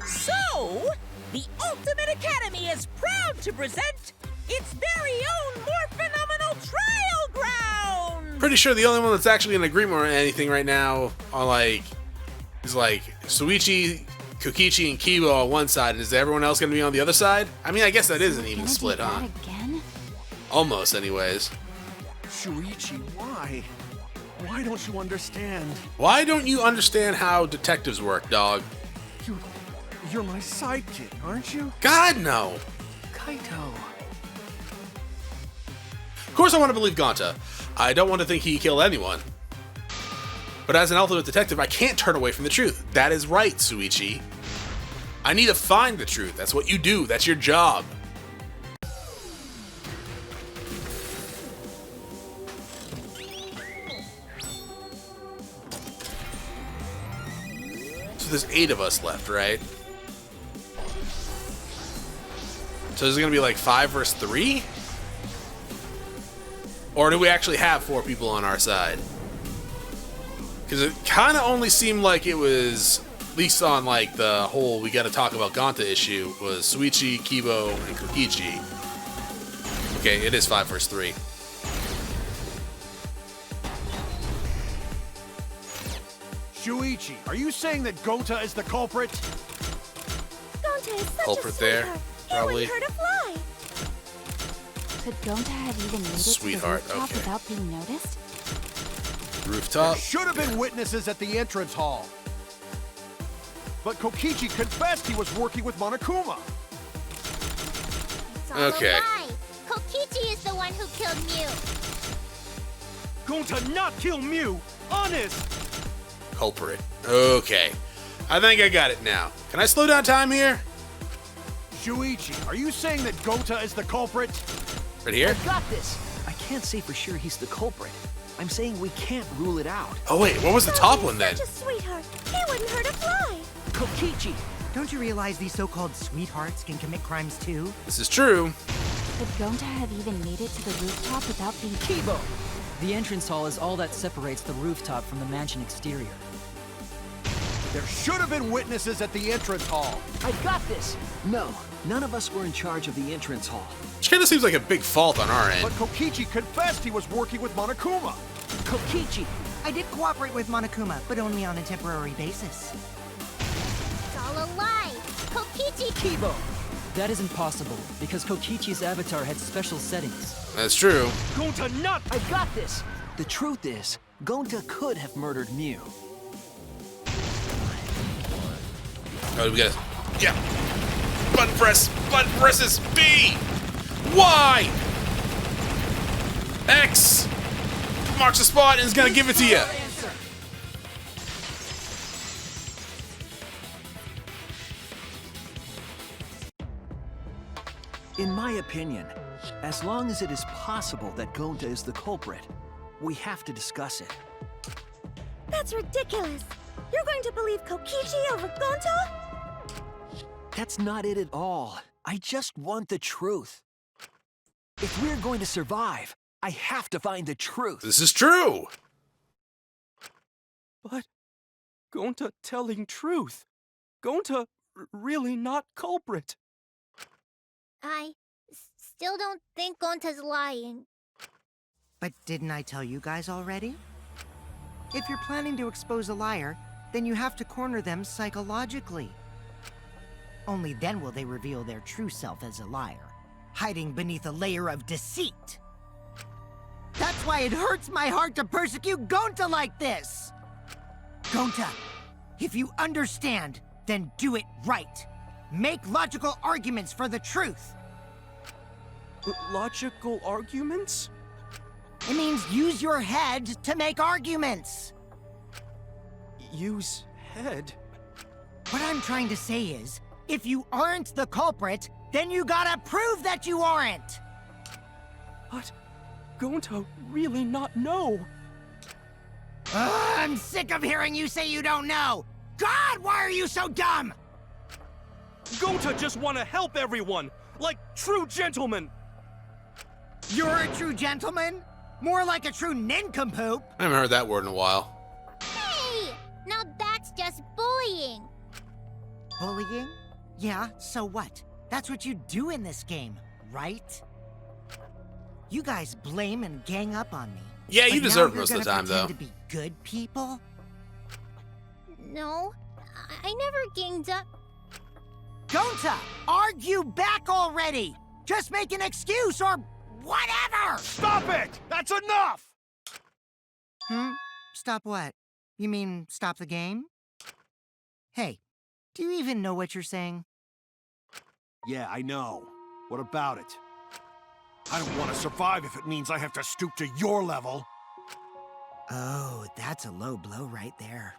So, the Ultimate Academy is proud to present its very own more phenomenal trial ground. Pretty sure the only one that's actually in agreement or anything right now is like Shuichi, Kokichi, and Kibo on one side, and is everyone else going to be on the other side? I mean, I guess that is an even split, huh? Again? Almost, anyways. Shuichi, why? Why don't you understand? Why don't you understand how detectives work, dog? You're my sidekick, aren't you? God, no. Kaito... Of course I want to believe Gonta. I don't want to think he killed anyone. But as an ultimate detective, I can't turn away from the truth. That is right, Shuichi. I need to find the truth. That's what you do. That's your job. there's 8 of us left, right? So is it gonna be like 5 versus 3? Or do we actually have 4 people on our side? Because it kind of only seemed like it was, at least on like the whole we got to talk about Gonta issue, was Suichi, Kibo, and Kokichi. Okay, it is 5 versus 3. Shuichi, are you saying that Gonta is the culprit? Gonta is such Culprit a there, sweetheart. probably. He wouldn't hurt a fly. Could Gonta have even made it Sweetheart, to the rooftop okay. without being noticed? Rooftop. Should have been witnesses at the entrance hall. But Kokichi confessed he was working with Monokuma. It's all Okay. a lie. Kokichi is the one who killed Mew. Gonta not kill Mew! Honest! Culprit. Okay. I think I got it now. Can I slow down time here? Shuichi, are you saying that Gonta is the culprit? Right here? I've got this. I can't say for sure he's the culprit. I'm saying we can't rule it out. Oh wait, what was the top Gonta one is then? Such a sweetheart. He wouldn't hurt a fly. Kokichi, don't you realize these so-called sweethearts can commit crimes too? This is true. Could Gonta have even made it to the rooftop without being Kibo! The entrance hall is all that separates the rooftop from the mansion exterior. There should have been witnesses at the entrance hall. I've got this. No, none of us were in charge of the entrance hall. Which kind of seems like a big fault on our end. But Kokichi confessed he was working with Monokuma. Kokichi, I did cooperate with Monokuma, but only on a temporary basis. It's all a lie. Kokichi. Kibo! That isn't possible, because Kokichi's avatar had special settings. That's true. Gonta not! I've got this. The truth is, Gonta could have murdered Mew. Oh, we got yeah. Button press. Button presses. B. Y. X. Marks the spot and is gonna give it to you. In my opinion, as long as it is possible that Gonta is the culprit, we have to discuss it. That's ridiculous. You're going to believe Kokichi over Gonta? That's not it at all. I just want the truth. If we're going to survive, I have to find the truth. This is true. But Gonta telling truth. Gonta really not culprit. I still don't think Gonta's lying. But didn't I tell you guys already? If you're planning to expose a liar, then you have to corner them psychologically. Only then will they reveal their true self as a liar, hiding beneath a layer of deceit. That's why it hurts my heart to persecute Gonta like this! Gonta, if you understand, then do it right. Make logical arguments for the truth. Logical arguments? It means use your head to make arguments. Use head? What I'm trying to say is, if you aren't the culprit, then you gotta prove that you aren't! But Gonta really not know. I'm sick of hearing you say you don't know! God, why are you so dumb? Gonta just want to help everyone, like true gentlemen. You're a true gentleman? More like a true nincompoop. I haven't heard that word in a while. Hey! Now that's just bullying. Bullying? Yeah, so what? That's what you do in this game, right? You guys blame and gang up on me. Yeah, you but deserve now most you're of the time, gonna though. pretend to be good people? No, I never ganged up. Gonta, argue back already! Just make an excuse or whatever! Stop it! That's enough! Stop what? You mean stop the game? Hey, do you even know what you're saying? Yeah, I know. What about it? I don't want to survive if it means I have to stoop to your level. Oh, that's a low blow right there.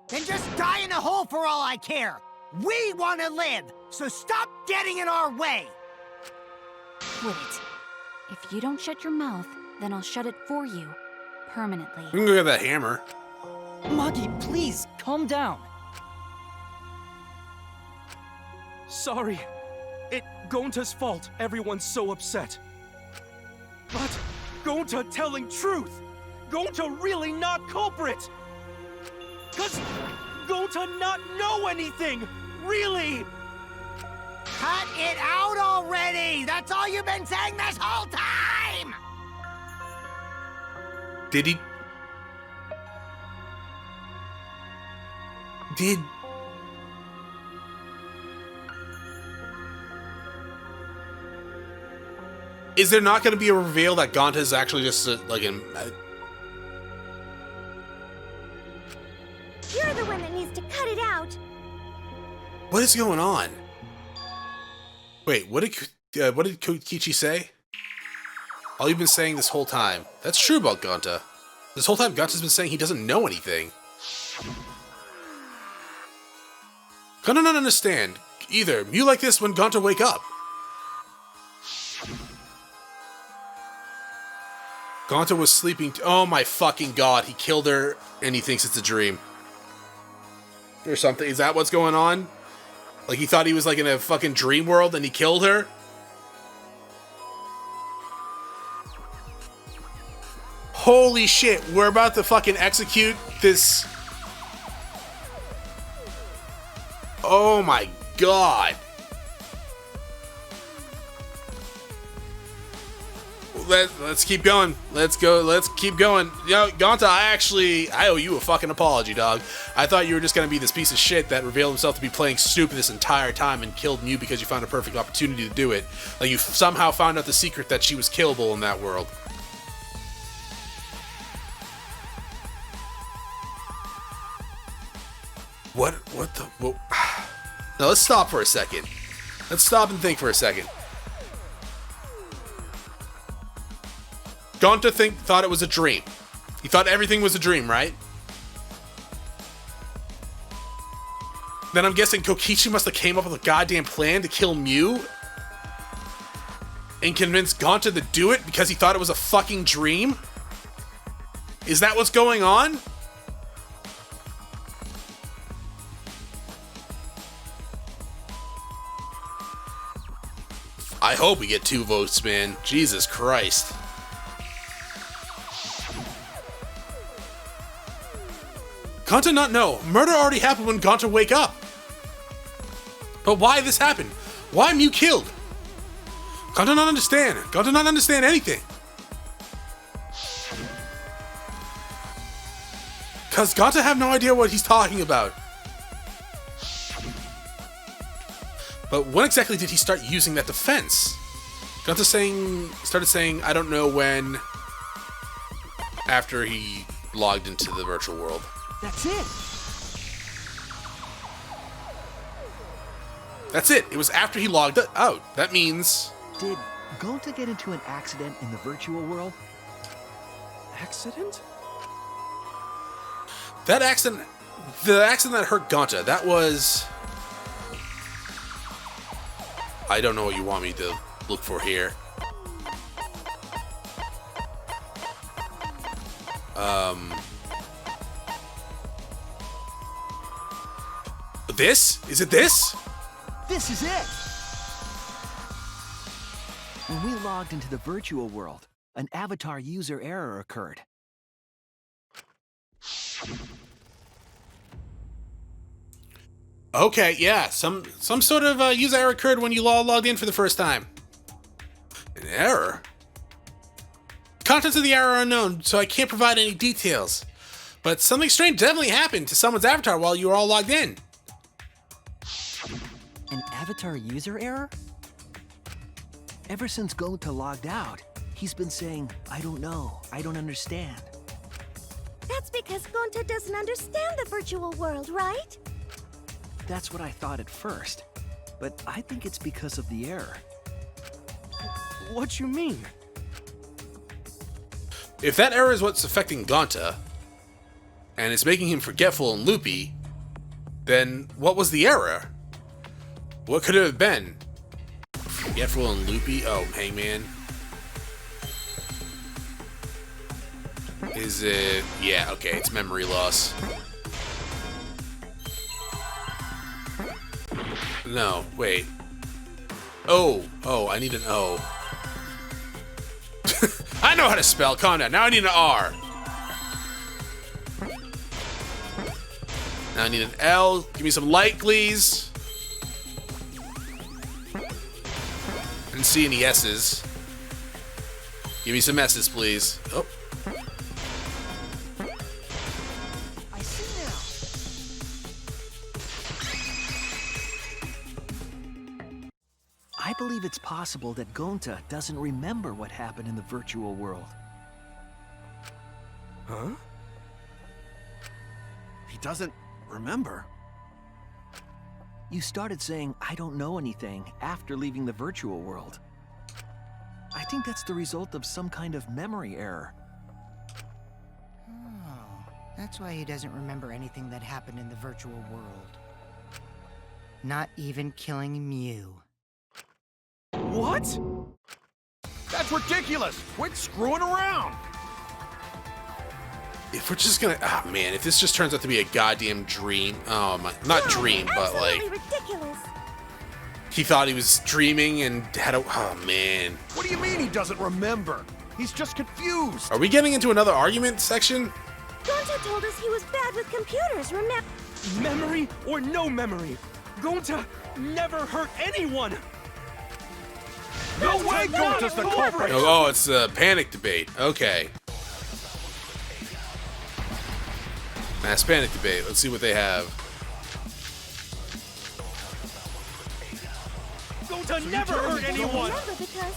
Then just die in a hole for all I care! We want to live, so stop getting in our way! Quit it. If you don't shut your mouth, then I'll shut it for you. Permanently. We can go get that hammer. Magi, please, calm down. Sorry. It Gonta's fault everyone's so upset. But Gonta telling truth! Gonta really not culprit! 'Cause Gonta not know anything! Really! Cut it out already! That's all you've been saying this whole time! Did he? Did... Is there not going to be a reveal that Gonta is actually just like an... You're the one that needs to cut it out. What is going on? Wait, what did Kokichi say? All you've been saying this whole time. That's true about Gonta. This whole time Gonta's been saying he doesn't know anything. Gonta not understand. Either. You like this when Gonta wake up. Gonta was sleeping. Oh my fucking god. He killed her and he thinks it's a dream. Or something. Is that what's going on? Like he thought he was like in a fucking dream world and he killed her? Holy shit. We're about to fucking execute this. Oh my god. Let's keep going. Let's go. Let's keep going. Yo, Gonta, I owe you a fucking apology, dog. I thought you were just gonna be this piece of shit that revealed himself to be playing stupid this entire time and killed Mew because you found a perfect opportunity to do it. Like you somehow found out the secret that she was killable in that world. What the... Whoa. Now let's stop for a second. Let's stop and think for a second. Gonta thought it was a dream. He thought everything was a dream, right? Then I'm guessing Kokichi must have came up with a goddamn plan to kill Mew and convince Gonta to do it because he thought it was a fucking dream? Is that what's going on? I hope we get 2 votes, man. Jesus Christ. Gonta not know. Murder already happened when Gonta wake up. But why this happened? Why Mew killed? Gonta not understand. Gonta not understand anything. Cause Gonta have no idea what he's talking about. But when exactly did he start using that defense? Gonta started saying, I don't know when, after he logged into the virtual world. That's it. That's it. It was after he logged out. That means... Did Gonta get into an accident in the virtual world? Accident? That accident... The accident that hurt Gonta, that was... I don't know what you want me to look for here. This? Is it this? This is it. When we logged into the virtual world, an avatar user error occurred. Okay, yeah, some sort of user error occurred when you logged in for the first time. An error? Contents of the error are unknown, so I can't provide any details. But something strange definitely happened to someone's avatar while you were all logged in. An avatar user error? Ever since Gonta logged out, he's been saying, I don't know, I don't understand. That's because Gonta doesn't understand the virtual world, right? That's what I thought at first, but I think it's because of the error. What you mean? If that error is what's affecting Gonta, and it's making him forgetful and loopy, then what was the error? What could it have been? Forgetful and loopy? Oh, Hangman. Is it... Yeah, okay, it's memory loss. No, wait. Oh, I need an O. I know how to spell. Calm down. Now I need an R. Now I need an L. Give me some light, please. I didn't see any S's. Give me some S's, please. Oh. I see now. I believe it's possible that Gonta doesn't remember what happened in the virtual world. Huh? He doesn't remember. You started saying, I don't know anything, after leaving the virtual world. I think that's the result of some kind of memory error. Oh, that's why he doesn't remember anything that happened in the virtual world. Not even killing Mew. What? That's ridiculous! Quit screwing around! If we're just gonna, man, if this just turns out to be a goddamn dream, not dream, but like, ridiculous. he thought he was dreaming and had a, oh man. What do you mean he doesn't remember? He's just confused. Are we getting into another argument section? Gonta told us he was bad with computers, remember? Memory or no memory, Gonta never hurt anyone! No way Gonta's the culprit! Oh, it's a panic debate. Okay. Mass panic debate. Let's see what they have. Gonta never hurt anyone! Remember because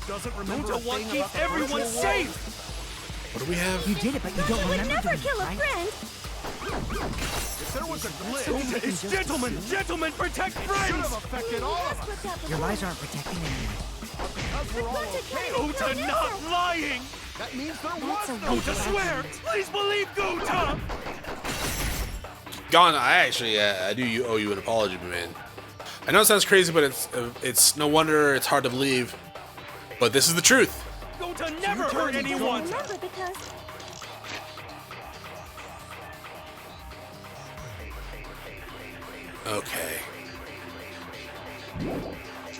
Doesn't remember a Gonta wants thing to keep about the everyone virtual safe! What do we have? You did it, but you don't would remember never doing kill it, a right? friend. If there was a glitch, Gonta is gentlemen! Gentlemen, protect it should friends! have affected all of us. What's up Your lies aren't protecting anyone. Because we're all okay. Gonta not lying! That means there That's was a no weak Gonta swear! Please believe Gonta! Gone. I actually, I do owe you an apology, man. I know it sounds crazy, but it's no wonder it's hard to believe. But this is the truth. Gonta never hurt anyone! Remember because Okay.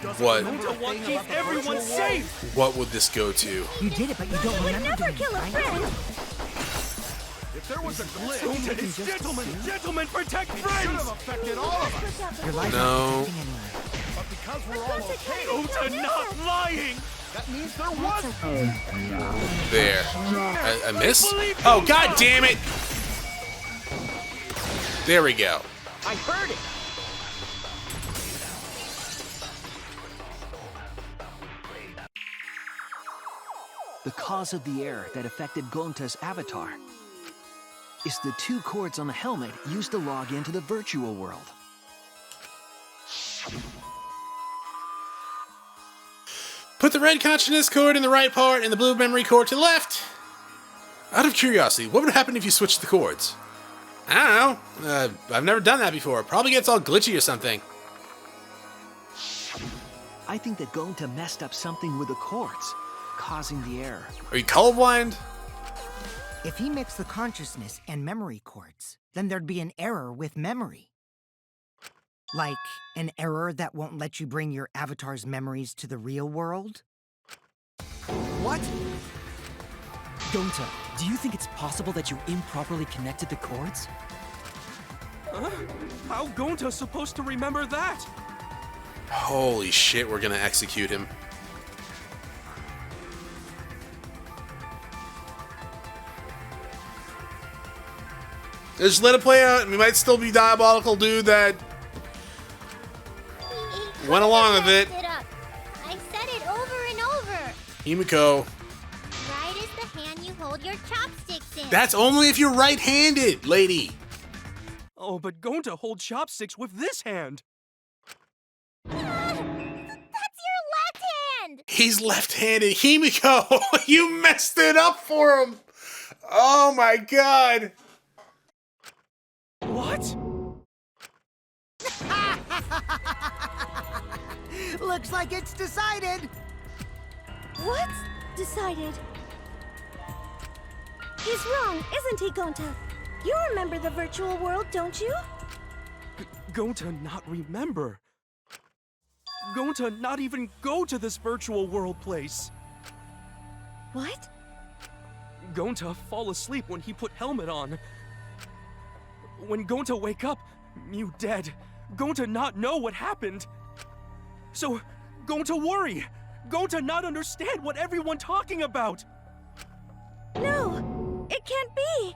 Doesn't What? remember a Gonta wants thing to about keep the everyone virtual world. safe! What would this go to? You did it, but you don't would remember never doing kill it, a right? friend. If there was a glitch, Gonta is gentlemen! Gentlemen, protect it should friends! have affected all of us. what's up Your lies No. aren't protecting anyone. But because we're all okay, Gonta not lying! that means there was. There. I miss? Oh, god damn it! There we go. I heard it. The cause of the error that affected Gonta's avatar is the 2 cords on the helmet used to log into the virtual world. Put the red consciousness cord in the right part and the blue memory cord to the left. Out of curiosity, what would happen if you switched the cords? I don't know. I've never done that before. Probably gets all glitchy or something. I think that Gonta messed up something with the cords, causing the error. Are you colorblind? If he mixed the consciousness and memory cords, then there'd be an error with memory. Like an error that won't let you bring your avatar's memories to the real world? What? Gonta, do you think it's possible that you improperly connected the cords? Huh? How Gonta supposed to remember that? Holy shit, we're gonna execute him. Just let it play out. We might still be diabolical dude that went along with it. Up. I said it over and over. Himiko. Right is the hand you hold your chopsticks in. That's only if you're right-handed, lady. Oh, but Gonta hold chopsticks with this hand. That's your left hand. He's left-handed. Himiko, you messed it up for him. Oh my god. What? Looks like it's decided. What? Decided. He's wrong, isn't he, Gonta? You remember the virtual world, don't you? Gonta not remember. going to not even go to this virtual world place. What? Going to fall asleep when he put helmet on. When going to wake up, Mew dead. Going to not know what happened. So, going to worry. Going to not understand what everyone talking about. No, it can't be.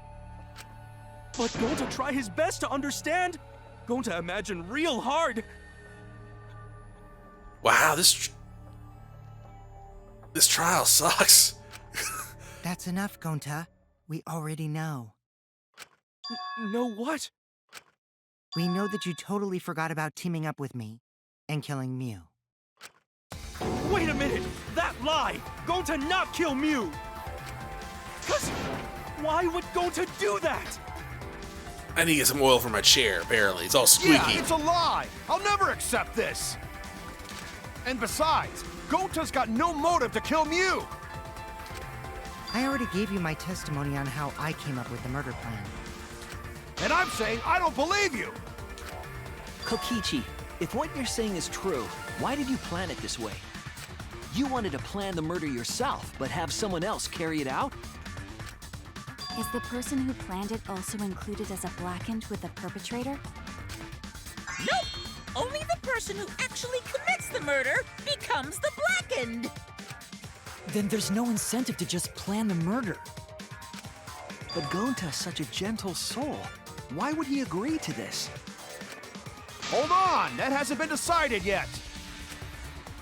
But going to try his best to understand. Going to imagine real hard. Wow, this trial sucks. That's enough, Gonta. We already know. Know what? We know that you totally forgot about teaming up with me and killing Mew. Wait a minute! That lie! Going to not kill Mew! Cause why would going to do that? I need to get some oil for my chair, apparently. It's all squeaky. Yeah, it's a lie! I'll never accept this! And besides, Gonta's got no motive to kill Mew! I already gave you my testimony on how I came up with the murder plan. And I'm saying I don't believe you! Kokichi, if what you're saying is true, why did you plan it this way? You wanted to plan the murder yourself, but have someone else carry it out? Is the person who planned it also included as a blackened with the perpetrator? Nope! Only the person who actually commits the murder becomes the blackened! Then there's no incentive to just plan the murder. But Gonta's such a gentle soul. Why would he agree to this? Hold on! That hasn't been decided yet!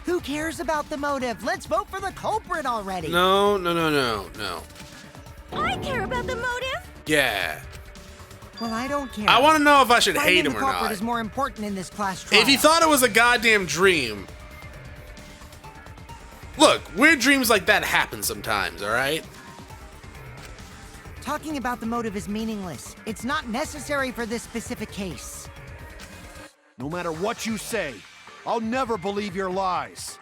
Who cares about the motive? Let's vote for the culprit already! No. I care about the motive. Yeah. Well, I don't care. I want to know if I should Finding hate him the or culprit not. is more important in this class trial. If he thought it was a goddamn dream. Look, weird dreams like that happen sometimes, alright? Talking about the motive is meaningless. It's not necessary for this specific case. No matter what you say, I'll never believe your lies.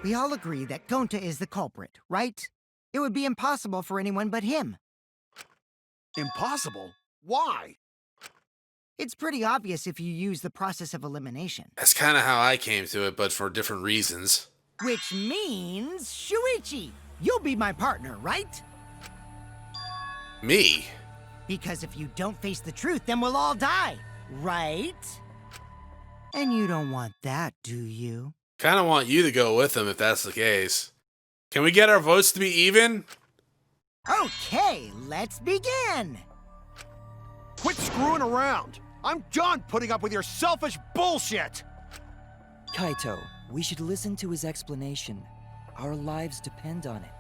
We all agree that Gonta is the culprit, right? It would be impossible for anyone but him. Impossible? Why? It's pretty obvious if you use the process of elimination. That's kind of how I came to it, but for different reasons. Which means, Shuichi, you'll be my partner, right? Me? Because if you don't face the truth, then we'll all die, right? And you don't want that, do you? Kind of want you to go with him if that's the case. Can we get our votes to be even? Okay, let's begin! Quit screwing around! I'm done putting up with your selfish bullshit! Kaito, we should listen to his explanation. Our lives depend on it.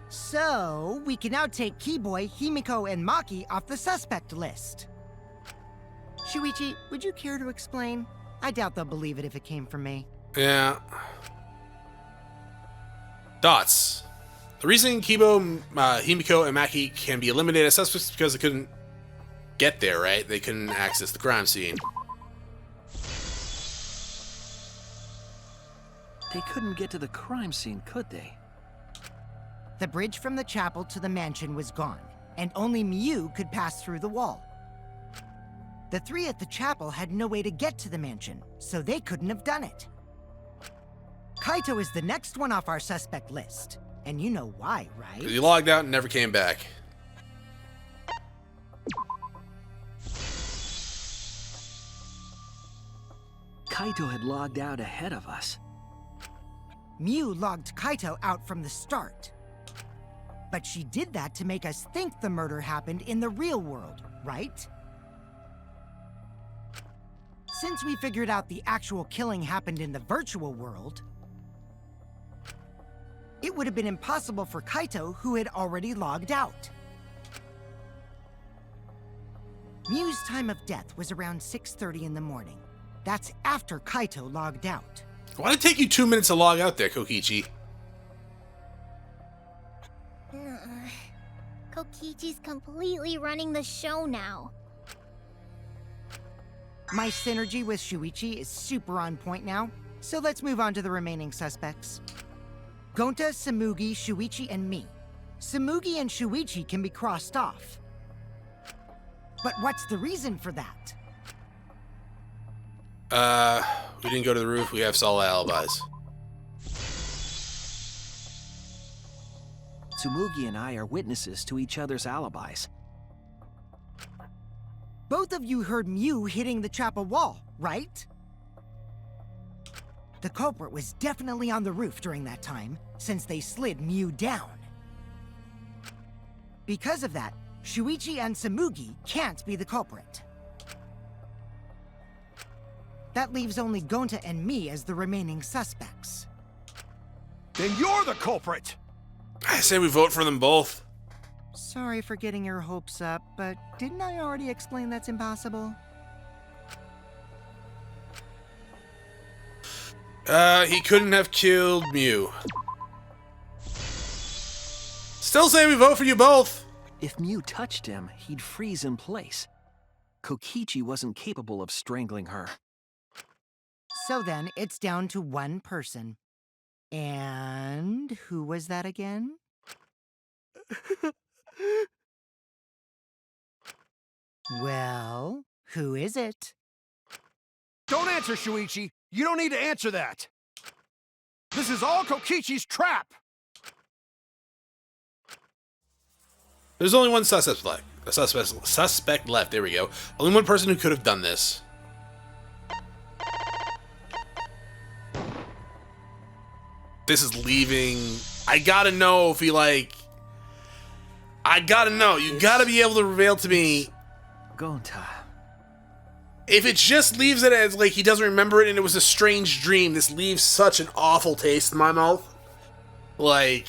So, we can now take Keyboy, Himiko, and Maki off the suspect list. Shuichi, would you care to explain? I doubt they'll believe it if it came from me. Yeah. Dots. The reason Kibo, Himiko, and Maki can be eliminated as suspects is because they couldn't get there, right? They couldn't access the crime scene. They couldn't get to the crime scene, could they? The bridge from the chapel to the mansion was gone, and only Mew could pass through the wall. The three at the chapel had no way to get to the mansion, so they couldn't have done it. Kaito is the next one off our suspect list, and you know why, right? He logged out and never came back. Kaito had logged out ahead of us. Mew logged Kaito out from the start. But she did that to make us think the murder happened in the real world, right? Since we figured out the actual killing happened in the virtual world, it would have been impossible for Kaito, who had already logged out. Mew's time of death was around 6:30 in the morning. That's after Kaito logged out. Why did it take you 2 minutes to log out there, Kokichi? Kokichi's completely running the show now. My synergy with Shuichi is super on point now, so let's move on to the remaining suspects. Gonta, Samugi, Shuichi, and me. Samugi and Shuichi can be crossed off. But what's the reason for that? We didn't go to the roof. We have solid alibis. Tsumugi and I are witnesses to each other's alibis. Both of you heard Mew hitting the chapel wall, right? The culprit was definitely on the roof during that time, since they slid Mew down. Because of that, Shuichi and Tsumugi can't be the culprit. That leaves only Gonta and me as the remaining suspects. Then you're the culprit! I say we vote for them both. Sorry for getting your hopes up, but didn't I already explain that's impossible? He couldn't have killed Mew. Still say we vote for you both. If Mew touched him, he'd freeze in place. Kokichi wasn't capable of strangling her. So then, it's down to one person. And who was that again? Well, who is it? Don't answer, Shuichi! You don't need to answer that! This is all Kokichi's trap! There's only one suspect left. There we go. Only one person who could have done this. This is leaving. I gotta know if he I gotta know. You gotta be able to reveal to me. Gonta. If it just leaves it as like he doesn't remember it and it was a strange dream, this leaves such an awful taste in my mouth. Like,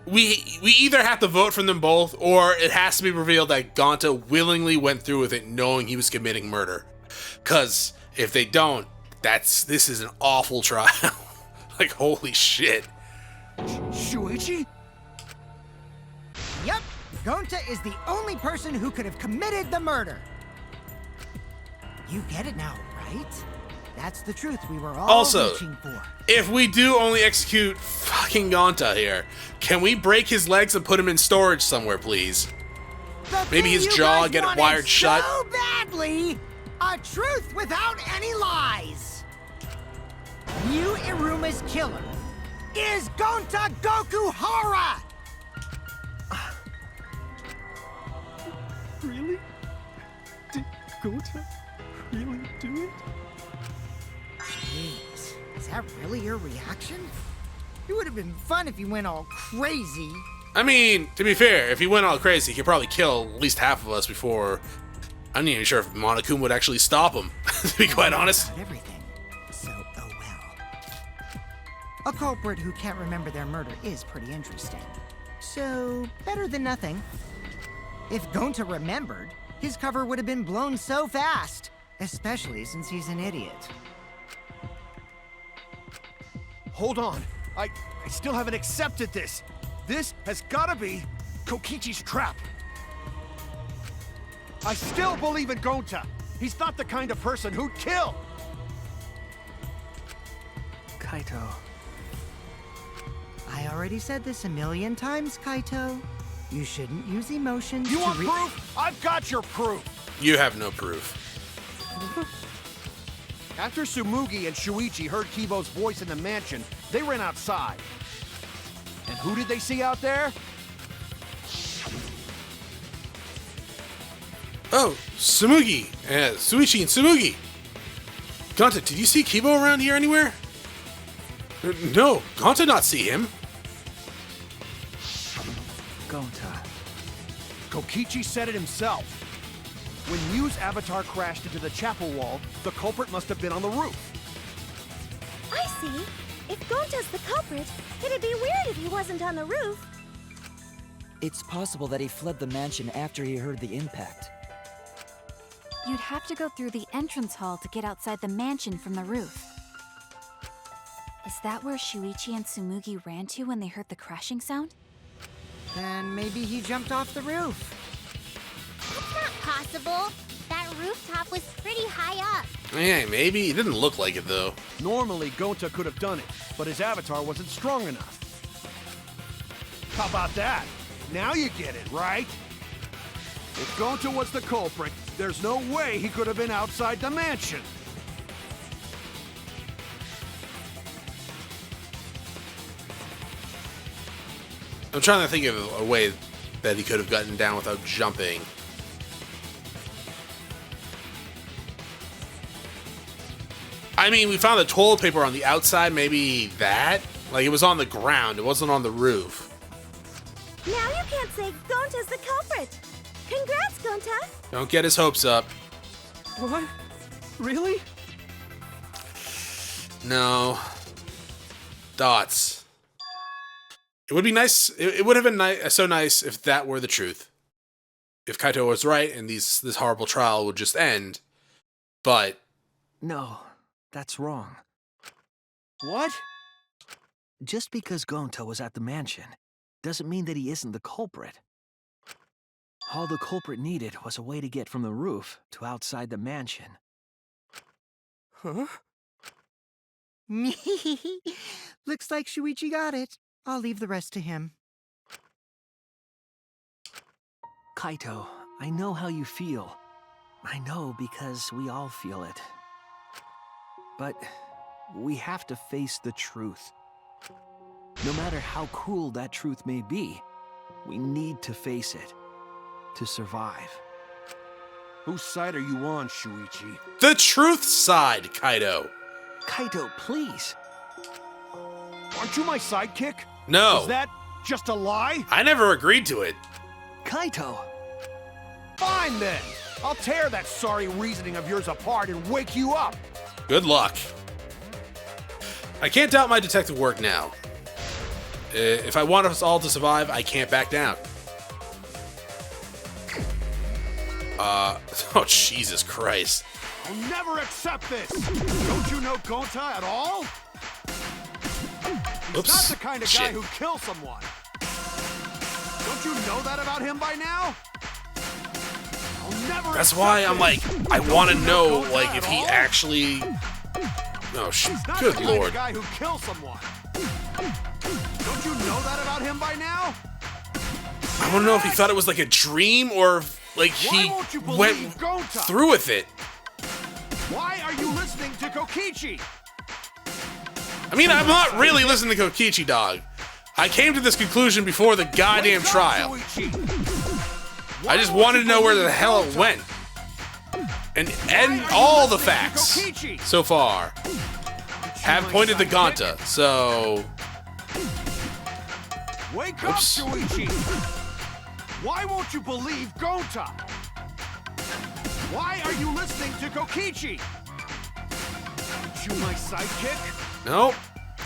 we either have to vote for them both, or it has to be revealed that Gonta willingly went through with it knowing he was committing murder. Cause if they don't, this is an awful trial. Like, holy shit. Shuichi? Yep, Gonta is the only person who could have committed the murder. You get it now, right? That's the truth we were all reaching for. If we do only execute fucking Gonta here, can we break his legs and put him in storage somewhere, please? Maybe his jaw get wired shut. So badly, a truth without any lies. Mew Iruma's killer is Gonta Gokuhara. Really? Did Gonta really do it? Jeez, is that really your reaction? It would have been fun if you went all crazy. I mean, to be fair, if he went all crazy, he could probably kill at least half of us before. I'm not even sure if Monokuma would actually stop him, to be quite honest. Not everything. So, oh well. A culprit who can't remember their murder is pretty interesting. So, better than nothing. If Gonta remembered, his cover would have been blown so fast. Especially since he's an idiot. Hold on. I still haven't accepted this. This has gotta be Kokichi's trap. I still believe in Gonta. He's not the kind of person who'd kill. Kaito. I already said this a million times, Kaito. You shouldn't use emotions You to want proof? I've got your proof. You have no proof. After Tsumugi and Shuichi heard Kibo's voice in the mansion, they ran outside. And who did they see out there? Oh, Tsumugi. Shuichi and Tsumugi. Gonta, did you see Kibo around here anywhere? No, Gonta not see him. Gonta. Kokichi said it himself. When Mew's avatar crashed into the chapel wall, the culprit must have been on the roof. I see. If Gonta's the culprit, it'd be weird if he wasn't on the roof. It's possible that he fled the mansion after he heard the impact. You'd have to go through the entrance hall to get outside the mansion from the roof. Is that where Shuichi and Tsumugi ran to when they heard the crashing sound? Then maybe he jumped off the roof. That's not possible. That rooftop was pretty high up. Yeah, maybe. It didn't look like it, though. Normally, Gonta could have done it, but his avatar wasn't strong enough. How about that? Now you get it, right? If Gonta was the culprit, there's no way he could have been outside the mansion. I'm trying to think of a way that he could have gotten down without jumping. I mean, we found the toilet paper on the outside, maybe that? Like, it was on the ground, it wasn't on the roof. Now you can't say Gonta's the culprit. Congrats, Gonta. Don't get his hopes up. What? Really? No. Dots. It would be nice. It would have been so nice if that were the truth. If Kaito was right and this horrible trial would just end. But No, that's wrong. What? Just because Gonta was at the mansion doesn't mean that he isn't the culprit. All the culprit needed was a way to get from the roof to outside the mansion. Huh? Looks like Shuichi got it. I'll leave the rest to him. Kaito, I know how you feel. I know because we all feel it. But we have to face the truth. No matter how cruel that truth may be, we need to face it to survive. Whose side are you on, Shuichi? the truth side, Kaito. Kaito, please. Aren't you my sidekick? No. Is that just a lie? I never agreed to it. Kaito! Fine then. I'll tear that sorry reasoning of yours apart and wake you up. Good luck. I can't doubt my detective work now. If I want us all to survive, I can't back down. Oh, Jesus Christ. I'll never accept this. Don't you know Gonta at all? He's Oops. not the kind of guy Shit. who kills someone. Don't you know that about him by now? I'll never That's accept why I'm this. like, I want to Don't you know, Gonta like, at if he all? actually... Oh, He's not good the kind lord. of guy who kills someone. Don't you know that about him by now? I want to know if he thought it was like a dream or if, like, Why he won't you believe went Gonta? through with it. Why are you listening to Kokichi? I mean, I'm not really listening to Kokichi, dog. I came to this conclusion before the goddamn Wake up, trial. Shuichi. I just Why won't wanted to you know where believe the hell it Gonta? went. And Why are you all the listening to facts Kokichi? so far have pointed to Gonta, so... Wake Oops. up, Shuichi! Why won't you believe Gonta? Why are you listening to Kokichi? Aren't you my sidekick? No,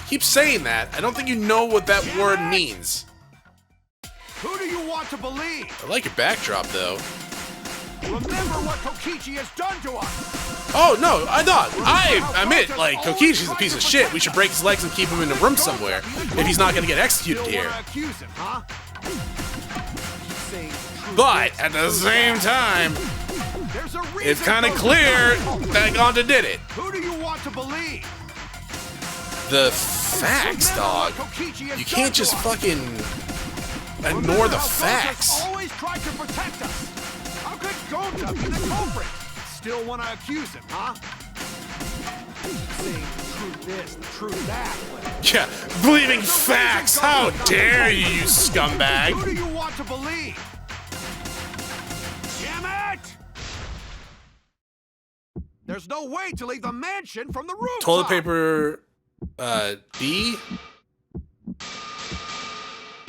keep saying that. I don't think you know what that Damn word it! means. Who do you want to believe? I like your backdrop, though. Remember what Kokichi has done to us! Oh, no, I admit, like, Kokichi's a piece of shit. We should break his legs and keep him in a room somewhere if he's not gonna get executed Still here. wanna accuse him, huh? Keep saying the truth But, is at the true same that. time, There's a reason it's kind of Gonta clear got caught. that Gonta did it. Who do you want to believe? The facts, Remember dog. what Kokichi has You done can't to just us. fucking ignore Remember the how Gonta's facts. always tried to protect us. How could Gonta be the culprit? Still want to accuse him, huh? Saying the truth this, the truth that. but Yeah, believing there's a facts. reason How Gonta's not dare the you, you culprit. Who scumbag. do you want to believe? Damn it! There's no way to leave the mansion from the roof. Toilet paper, B?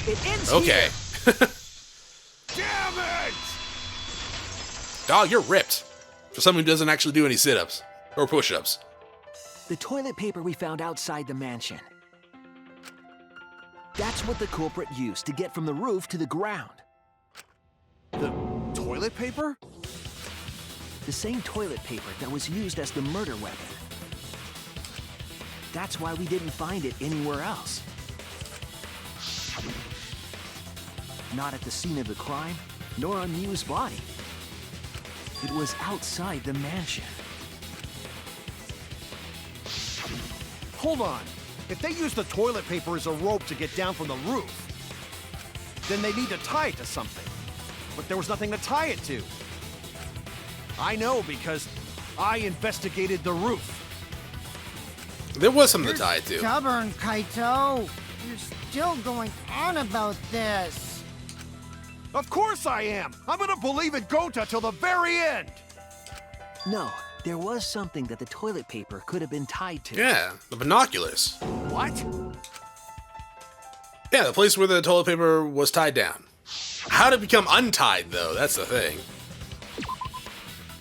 It ends Okay. here. Damn it! Dog, you're ripped. For someone who doesn't actually do any sit-ups. Or push-ups. The toilet paper we found outside the mansion. That's what the culprit used to get from the roof to the ground. The toilet paper? The same toilet paper that was used as the murder weapon. That's why we didn't find it anywhere else. Not at the scene of the crime, nor on Miu's body. It was outside the mansion. Hold on. If they use the toilet paper as a rope to get down from the roof, then they need to tie it to something. but there was nothing to tie it to. I know because I investigated the roof. There was something to tie it to. Stubborn, Kaito. You're still going on about this. Of course I am. I'm gonna believe in Gonta till the very end. No, there was something that the toilet paper could have been tied to. Yeah, the binoculars. What? Yeah, the place where the toilet paper was tied down. How did it become untied, though? That's the thing.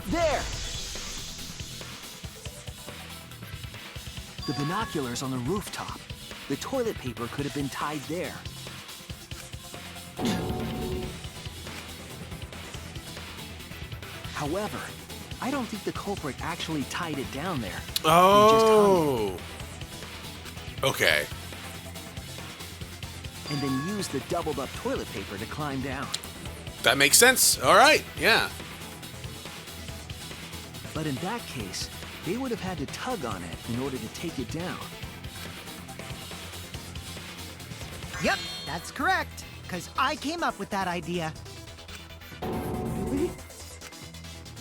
There! The binoculars on the rooftop. The toilet paper could have been tied there. However, I don't think the culprit actually tied it down there. Oh. Okay. And then used the doubled up toilet paper to climb down. That makes sense. All right. Yeah. But in that case, they would have had to tug on it in order to take it down. Yep, that's correct. Because I came up with that idea. Really?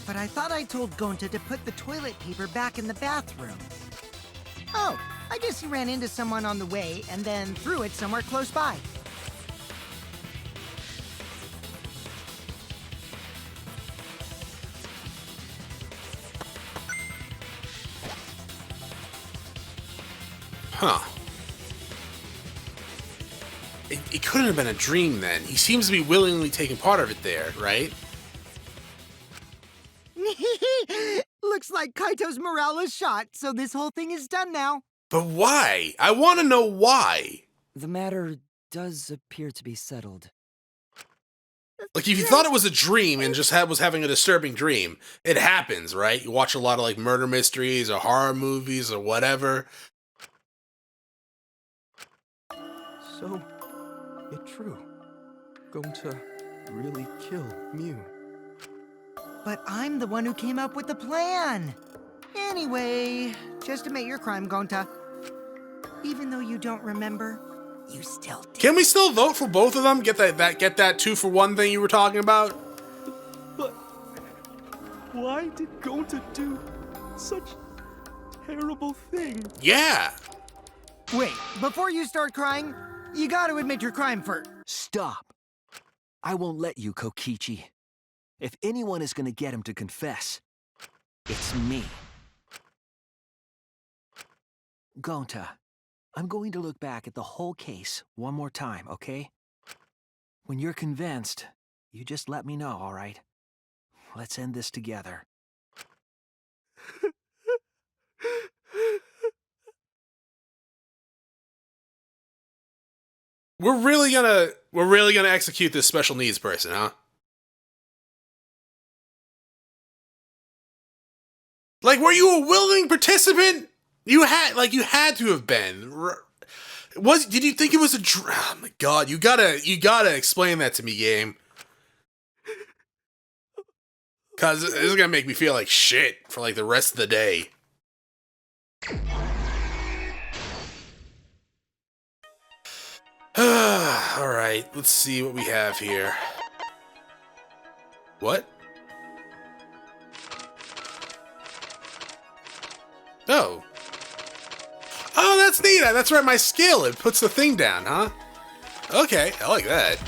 But I thought I told Gonta to put the toilet paper back in the bathroom. Oh, I guess he ran into someone on the way and then threw it somewhere close by. Huh. It couldn't have been a dream then. He seems to be willingly taking part of it there, right? Looks like Kaito's morale is shot, so this whole thing is done now. But why? I want to know why. The matter does appear to be settled. Like, if you thought it was a dream and just was having a disturbing dream, it happens, right? You watch a lot of, like, murder mysteries or horror movies or whatever. So, it's true. Going to really kill Mew. But I'm the one who came up with the plan. Anyway, just admit your crime, Gonta. Even though you don't remember, you still did. Can we still vote for both of them? Get that 2-for-1 thing you were talking about? But why did Gonta do such terrible things? Yeah. Wait, before you start crying, you gotta admit your crime first. Stop. I won't let you, Kokichi. If anyone is gonna get him to confess, it's me. Gonta, I'm going to look back at the whole case one more time, okay? When you're convinced, you just let me know, all right? Let's end this together. We're really gonna execute this special needs person, huh? Like, were you a willing participant? You had to have been. Did you think it was a oh my god, you gotta explain that to me, game. Cause this is gonna make me feel like shit for like the rest of the day. Alright, let's see what we have here. What? Oh. Oh, that's neat. That's right, my skill. It puts the thing down, huh? Okay, I like that.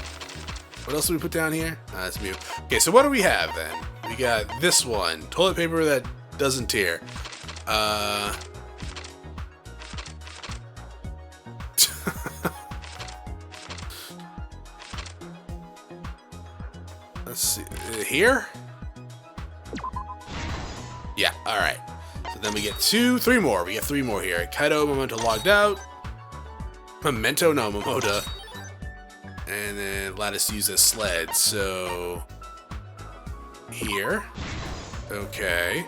What else do we put down here? That's Mew. Okay, so what do we have then? We got this one. Toilet paper that doesn't tear. Let's see. Here? Yeah, alright. So then we get 3 more. We get 3 more here. Kaito, Memento logged out. Memento, no, Momota. And then Lattice used a sled, so... Here. Okay.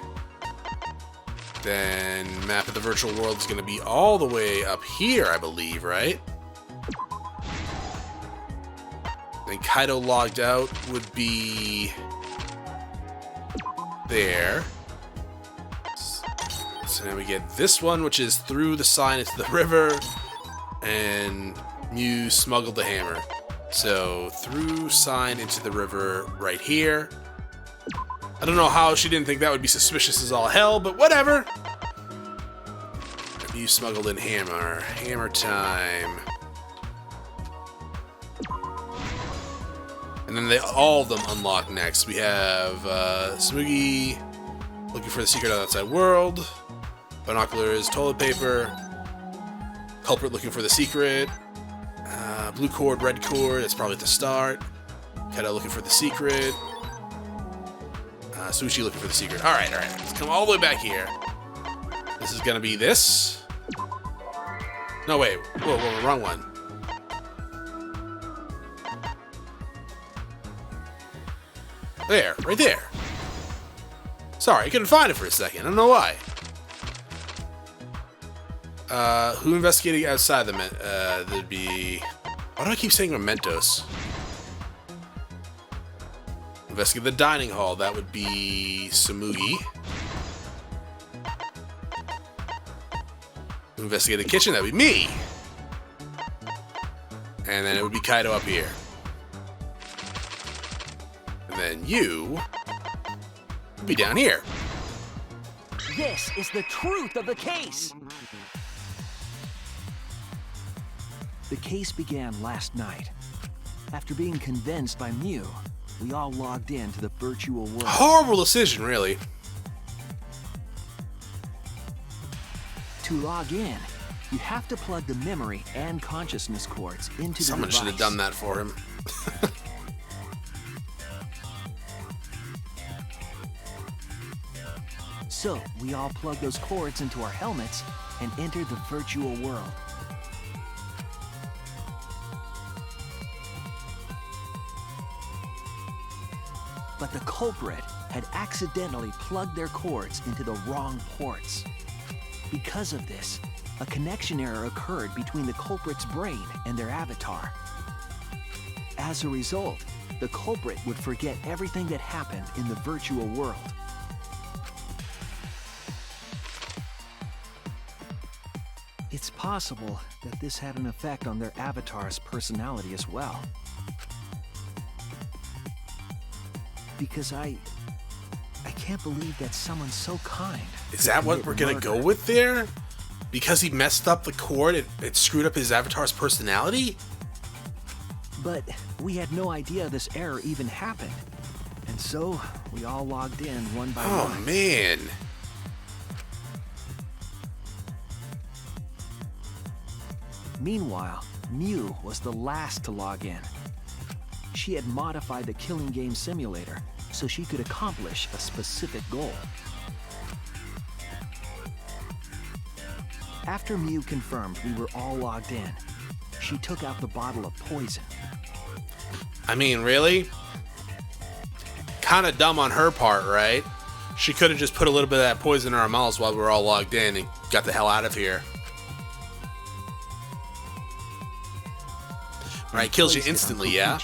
Then map of the virtual world is going to be all the way up here, I believe, right? Then Kaito logged out would be... there. So now we get this one, which is through the sign into the river, and Mew smuggled the hammer. So, through sign into the river right here. I don't know how she didn't think that would be suspicious as all hell, but whatever. You smuggled in hammer. Hammer time. And then all of them unlock next. We have Smoogie looking for the secret of the outside world. Binoculars, toilet paper. Culprit looking for the secret. Blue cord, red cord. That's probably at the start. Keto looking for the secret. Sushi looking for the secret. Alright, alright. Let's come all the way back here. This is gonna be this. No, wait. Whoa, wrong one. There, right there. Sorry, I couldn't find it for a second. I don't know why. Who investigating outside the there'd be... Why do I keep saying mementos? Investigate the dining hall. That would be Samugi. Who investigate the kitchen? That would be me. And then it would be Kaido up here. And then you would be down here. This is the truth of the case! The case began last night. After being convinced by Mew, we all logged in to the virtual world. Horrible decision, really. To log in, you have to plug the memory and consciousness cords into the Someone device. should have done that for him. So, we all plugged those cords into our helmets and entered the virtual world. But the culprit had accidentally plugged their cords into the wrong ports. Because of this, a connection error occurred between the culprit's brain and their avatar. As a result, the culprit would forget everything that happened in the virtual world. It's possible that this had an effect on their avatar's personality as well. Because I can't believe that someone so kind. Is that what we're gonna go with there? Because he messed up the cord, it screwed up his avatar's personality? But we had no idea this error even happened. And so, we all logged in one by one. Oh, man. Meanwhile, Mew was the last to log in. She had modified the killing game simulator so she could accomplish a specific goal. After Mew confirmed we were all logged in, she took out the bottle of poison. I mean, really? Kinda dumb on her part, right? She could have just put a little bit of that poison in our mouths while we were all logged in and got the hell out of here. Alright, kills you instantly, yeah?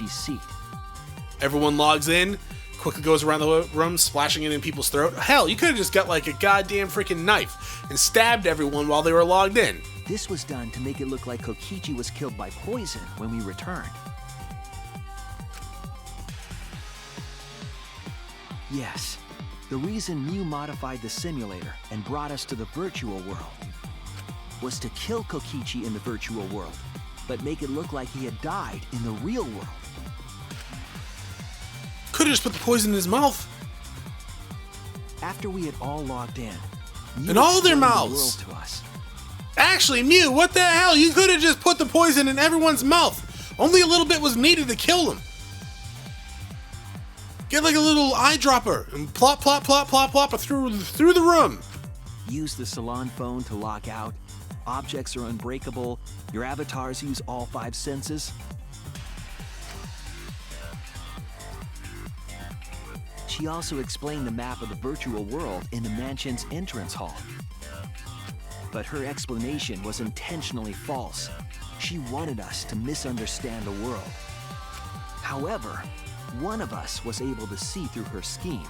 Everyone logs in, quickly goes around the room, splashing it in people's throat. Hell, you could have just got like a goddamn freaking knife and stabbed everyone while they were logged in. This was done to make it look like Kokichi was killed by poison when we returned. Yes, the reason Mew modified the simulator and brought us to the virtual world was to kill Kokichi in the virtual world, but make it look like he had died in the real world. Could have just put the poison in his mouth. After we had all logged in, Mew in all their explained mouths. the world to us. Actually, Mew, what the hell? You could have just put the poison in everyone's mouth. Only a little bit was needed to kill them. Get like a little eyedropper and plop, plop, plop, plop, plop through the room. Use the salon phone to log out. Objects are unbreakable. Your avatars use all 5 senses. She also explained the map of the virtual world in the mansion's entrance hall. But her explanation was intentionally false. She wanted us to misunderstand the world. However, one of us was able to see through her scheme.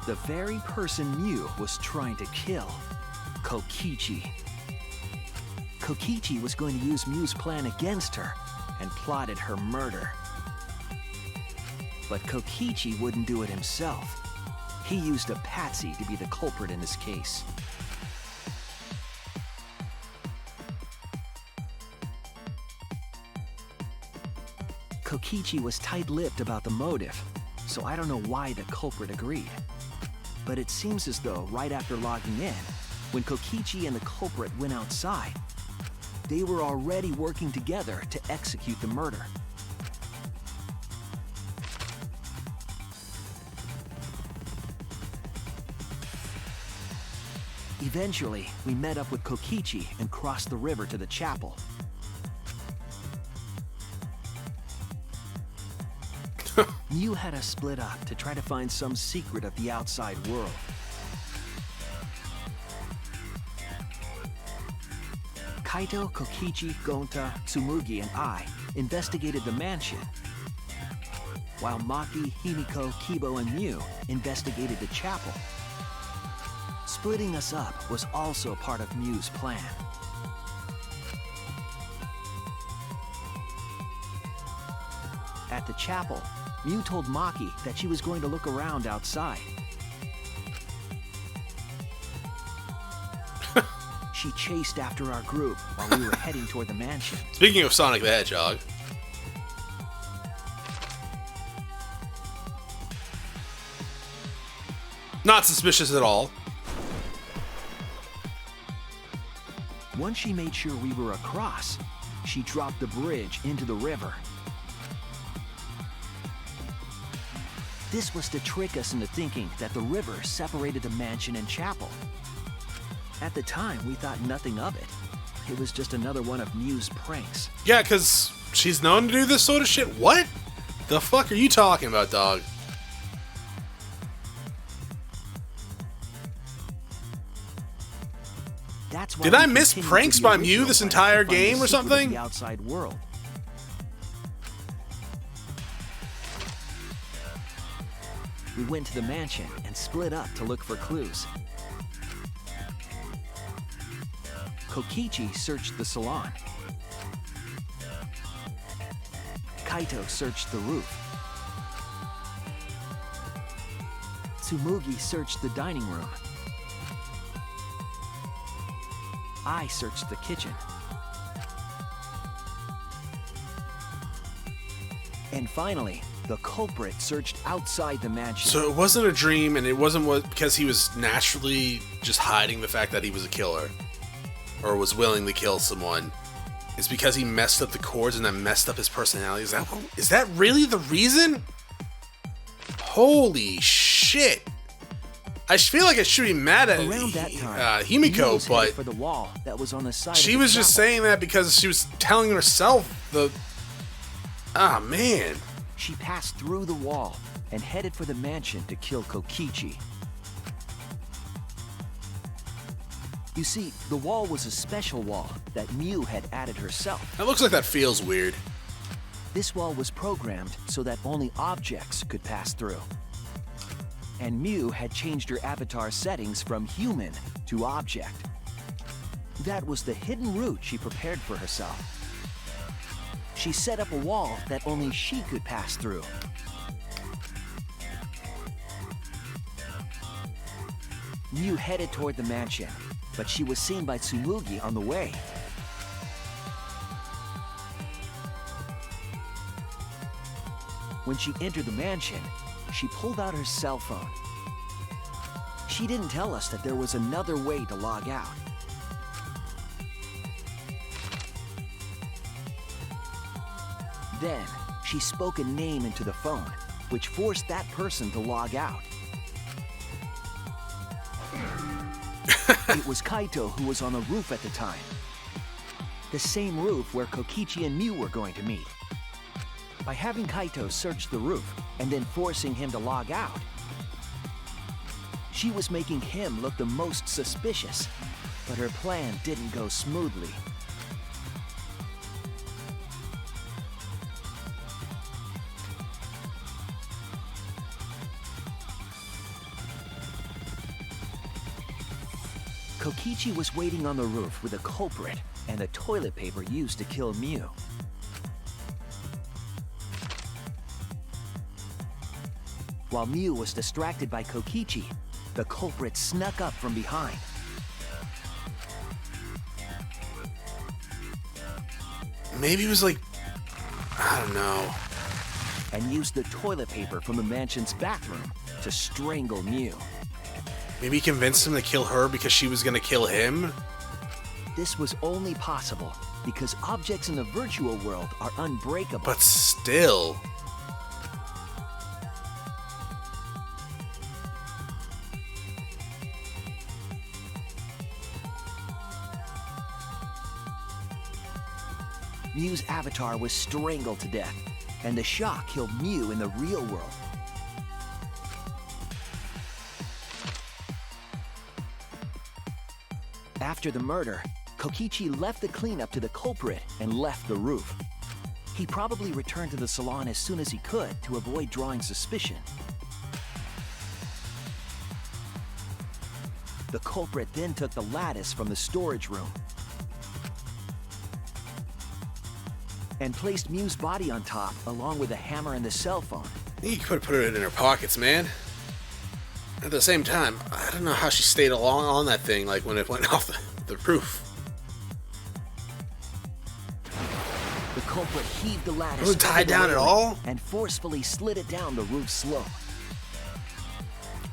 The very person Mew was trying to kill, Kokichi. Kokichi was going to use Miu's plan against her and plotted her murder. But Kokichi wouldn't do it himself. He used a patsy to be the culprit in this case. Kokichi was tight-lipped about the motive, so I don't know why the culprit agreed. But it seems as though right after logging in, when Kokichi and the culprit went outside, they were already working together to execute the murder. Eventually, we met up with Kokichi and crossed the river to the chapel. Miu had us split up to try to find some secret of the outside world. Kaito, Kokichi, Gonta, Tsumugi, and I investigated the mansion, while Maki, Himiko, Kibo, and Miu investigated the chapel. Splitting us up was also part of Miu's plan. At the chapel, Miu told Maki that she was going to look around outside. She chased after our group while we were heading toward the mansion. Speaking of Sonic the Hedgehog. Not suspicious at all. Once she made sure we were across, she dropped the bridge into the river. This was to trick us into thinking that the river separated the mansion and chapel. At the time, we thought nothing of it. It was just another one of Miu's pranks. Yeah, because she's known to do this sort of shit. What the fuck are you talking about, dog? That's why Did I miss pranks by Miu this entire game or something? The outside world. We went to the mansion and split up to look for clues. Kokichi searched the salon. Kaito searched the roof. Tsumugi searched the dining room. I searched the kitchen. And finally, the culprit searched outside the mansion. So it wasn't a dream, and it wasn't because he was naturally just hiding the fact that he was a killer. Or was willing to kill someone. It's because he messed up the chords and that messed up his personality. Is that really the reason? Holy shit. I feel like I should be mad at Himiko, but for the wall that was on the side she was just saying that because she was telling herself the... Ah, man. She passed through the wall and headed for the mansion to kill Kokichi. You see, the wall was a special wall that Miu had added herself. That looks like that feels weird. This wall was programmed so that only objects could pass through. And Miu had changed her avatar settings from human to object. That was the hidden route she prepared for herself. She set up a wall that only she could pass through. Miu headed toward the mansion, but she was seen by Tsumugi on the way. When she entered the mansion, she pulled out her cell phone. She didn't tell us that there was another way to log out. Then, she spoke a name into the phone, which forced that person to log out. It was Kaito who was on the roof at the time. The same roof where Kokichi and Miu were going to meet. By having Kaito search the roof and then forcing him to log out, she was making him look the most suspicious, but her plan didn't go smoothly. Kokichi was waiting on the roof with a culprit and the toilet paper used to kill Mew. While Mew was distracted by Kokichi, the culprit snuck up from behind. Maybe it was like, I don't know. And used the toilet paper from the mansion's bathroom to strangle Mew. Maybe he convinced him to kill her because she was gonna kill him? This was only possible because objects in the virtual world are unbreakable. But still. Mew's avatar was strangled to death, and the shock killed Mew in the real world. After the murder, Kokichi left the cleanup to the culprit and left the roof. He probably returned to the salon as soon as he could to avoid drawing suspicion. The culprit then took the lattice from the storage room and placed Mew's body on top along with the hammer and the cell phone. You could put it in her pockets, man. At the same time, I don't know how she stayed along on that thing, like when it went off the roof. The culprit heaved the lattice. Was it tied down at all? And forcefully slid it down the roof slope.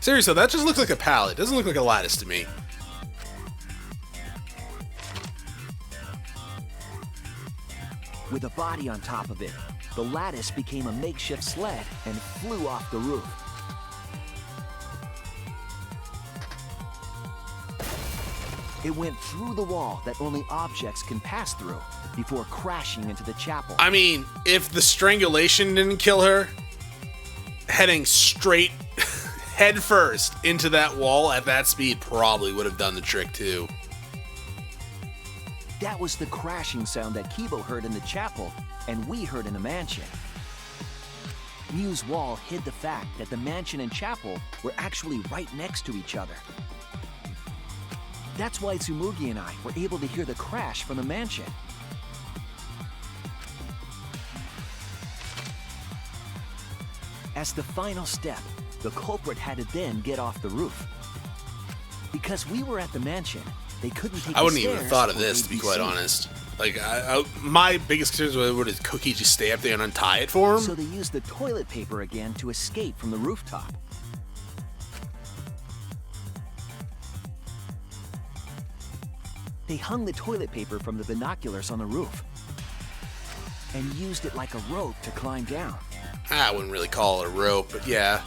Seriously, that just looks like a pallet. It doesn't look like a lattice to me. With a body on top of it, the lattice became a makeshift sled and flew off the roof. It went through the wall that only objects can pass through before crashing into the chapel. I mean, if the strangulation didn't kill her, heading straight head first into that wall at that speed probably would have done the trick too. That was the crashing sound that Kibo heard in the chapel and we heard in the mansion. Mew's wall hid the fact that the mansion and chapel were actually right next to each other. That's why Tsumugi and I were able to hear the crash from the mansion. As the final step, the culprit had to then get off the roof. Because we were at the mansion, they couldn't take I the wouldn't even stairs thought of or this, they'd to be be quite seen. honest. Like, my biggest concern was, would Cookie just stay up there and untie it for him? So they used the toilet paper again to escape from the rooftop. They hung the toilet paper from the binoculars on the roof and used it like a rope to climb down. I wouldn't really call it a rope, but yeah.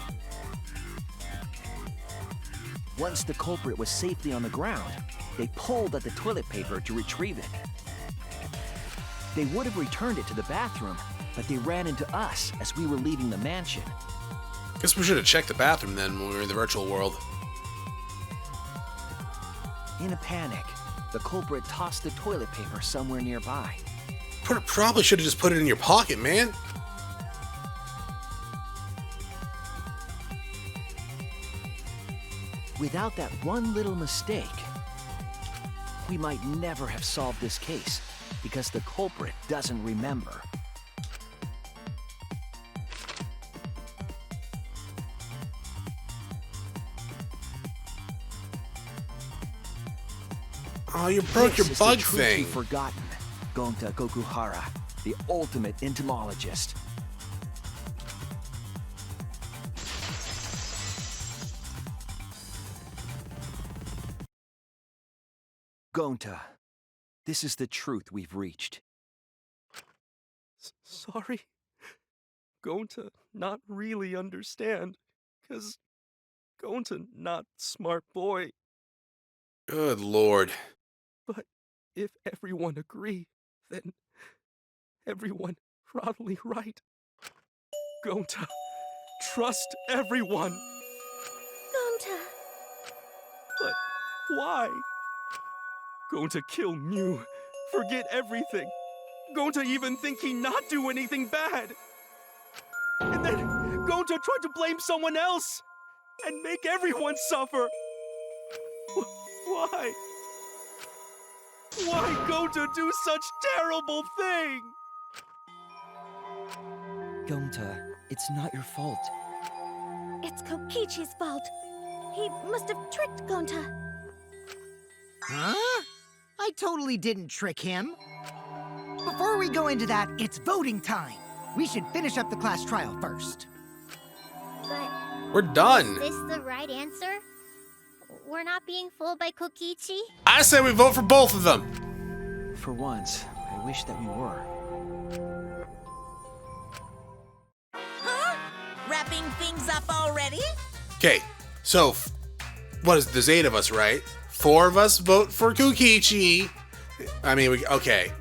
Once the culprit was safely on the ground, they pulled at the toilet paper to retrieve it. They would have returned it to the bathroom, but they ran into us as we were leaving the mansion. Guess we should have checked the bathroom then when we were in the virtual world. In a panic, the culprit tossed the toilet paper somewhere nearby. Probably should have just put it in your pocket, man. Without that one little mistake, we might never have solved this case because the culprit doesn't remember. Oh, you broke your This is bug the truth thing. you've forgotten. Gonta Gokuhara, the ultimate entomologist. Gonta, this is the truth we've reached. Sorry. Going to not really understand, 'cause going to not smart boy. Good lord. But if everyone agree, then everyone probably right. Going to trust everyone. Gonta. But why? Going to kill Mew, forget everything. Going to even think he not do anything bad. And then going to try to blame someone else and make everyone suffer. Why? Why Gonta do such terrible thing? Gonta, it's not your fault. It's Kokichi's fault. He must have tricked Gonta. Huh? I totally didn't trick him. Before we go into that, it's voting time. We should finish up the class trial first. But We're done. is this the right answer? We're not being fooled by Kokichi? I say we vote for both of them. For once, I wish that we were. Huh? Wrapping things up already? Okay, so what is there's 8 of us, right? 4 of us vote for Kokichi. I mean, okay.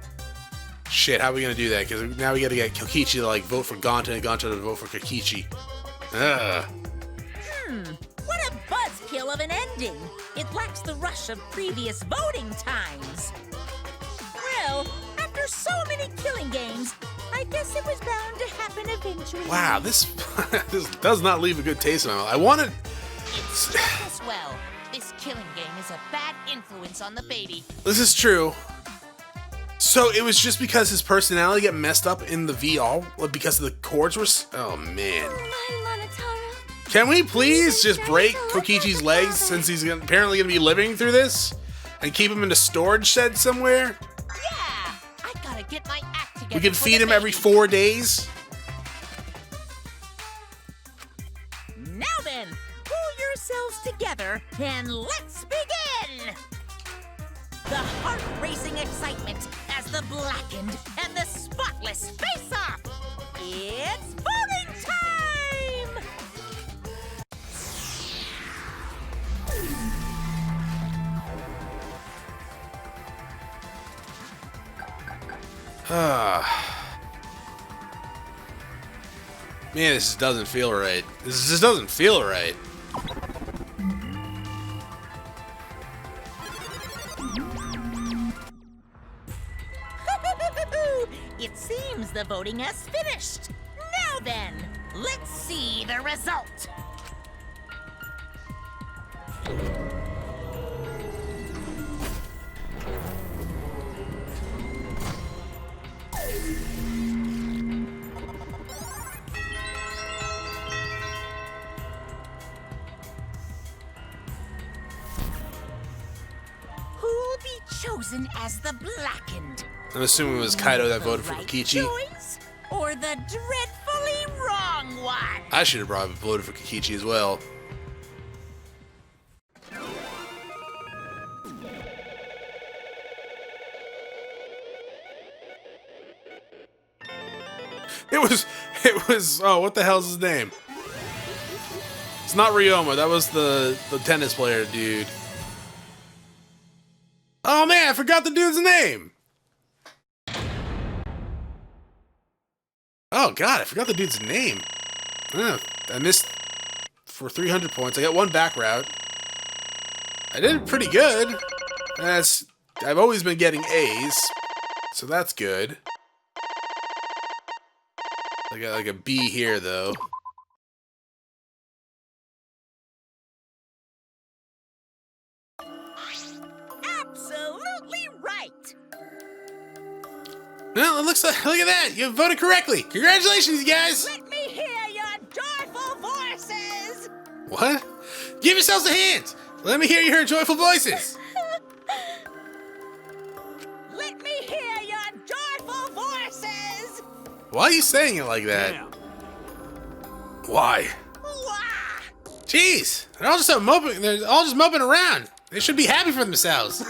Shit, how are we gonna do that? Because now we gotta get Kokichi to like vote for Gonta and Gonta to vote for Kokichi. Ugh. What a buzzkill of an ending! It lacks the rush of previous voting times. Well, after so many killing games, I guess it was bound to happen eventually. Wow, this this does not leave a good taste in my mouth. I wanted. It's as well. This killing game is a bad influence on the baby. This is true. So it was just because his personality got messed up in the VR because the chords were. Oh man. My Monotaro. Can we please just break Kokichi's legs since he's apparently going to be living through this? And keep him in a storage shed somewhere? Yeah! I gotta get my act together. We can for feed the him every baby. 4 days? Now then, pull yourselves together and let's begin! The heart-racing excitement as the blackened and the spotless face off! It's voting time! Man, this just doesn't feel right. This just doesn't feel right. It seems the voting has finished. Now then, let's see the result. Who'll be chosen as the blackened? I'm assuming it was Kaido that voted for The right Kokichi. choice or the dreadfully wrong one? I should have probably voted for Kokichi as well. It was, oh, what the hell's his name? It's not Ryoma, that was the tennis player dude. Oh man, I forgot the dude's name! Oh god, I forgot the dude's name. Oh, I missed for 300 points. I got 1 back route. I did pretty good. I've always been getting A's, so that's good. I got like a B here though. Absolutely right. Well, it looks like, look at that, you voted correctly. Congratulations, you guys. Let me hear your joyful voices. What? Give yourselves a hand. Let me hear your joyful voices. Let me hear your joyful voices. Why are you saying it like that? Why? Wah! Jeez, they're all just moping around. They should be happy for themselves.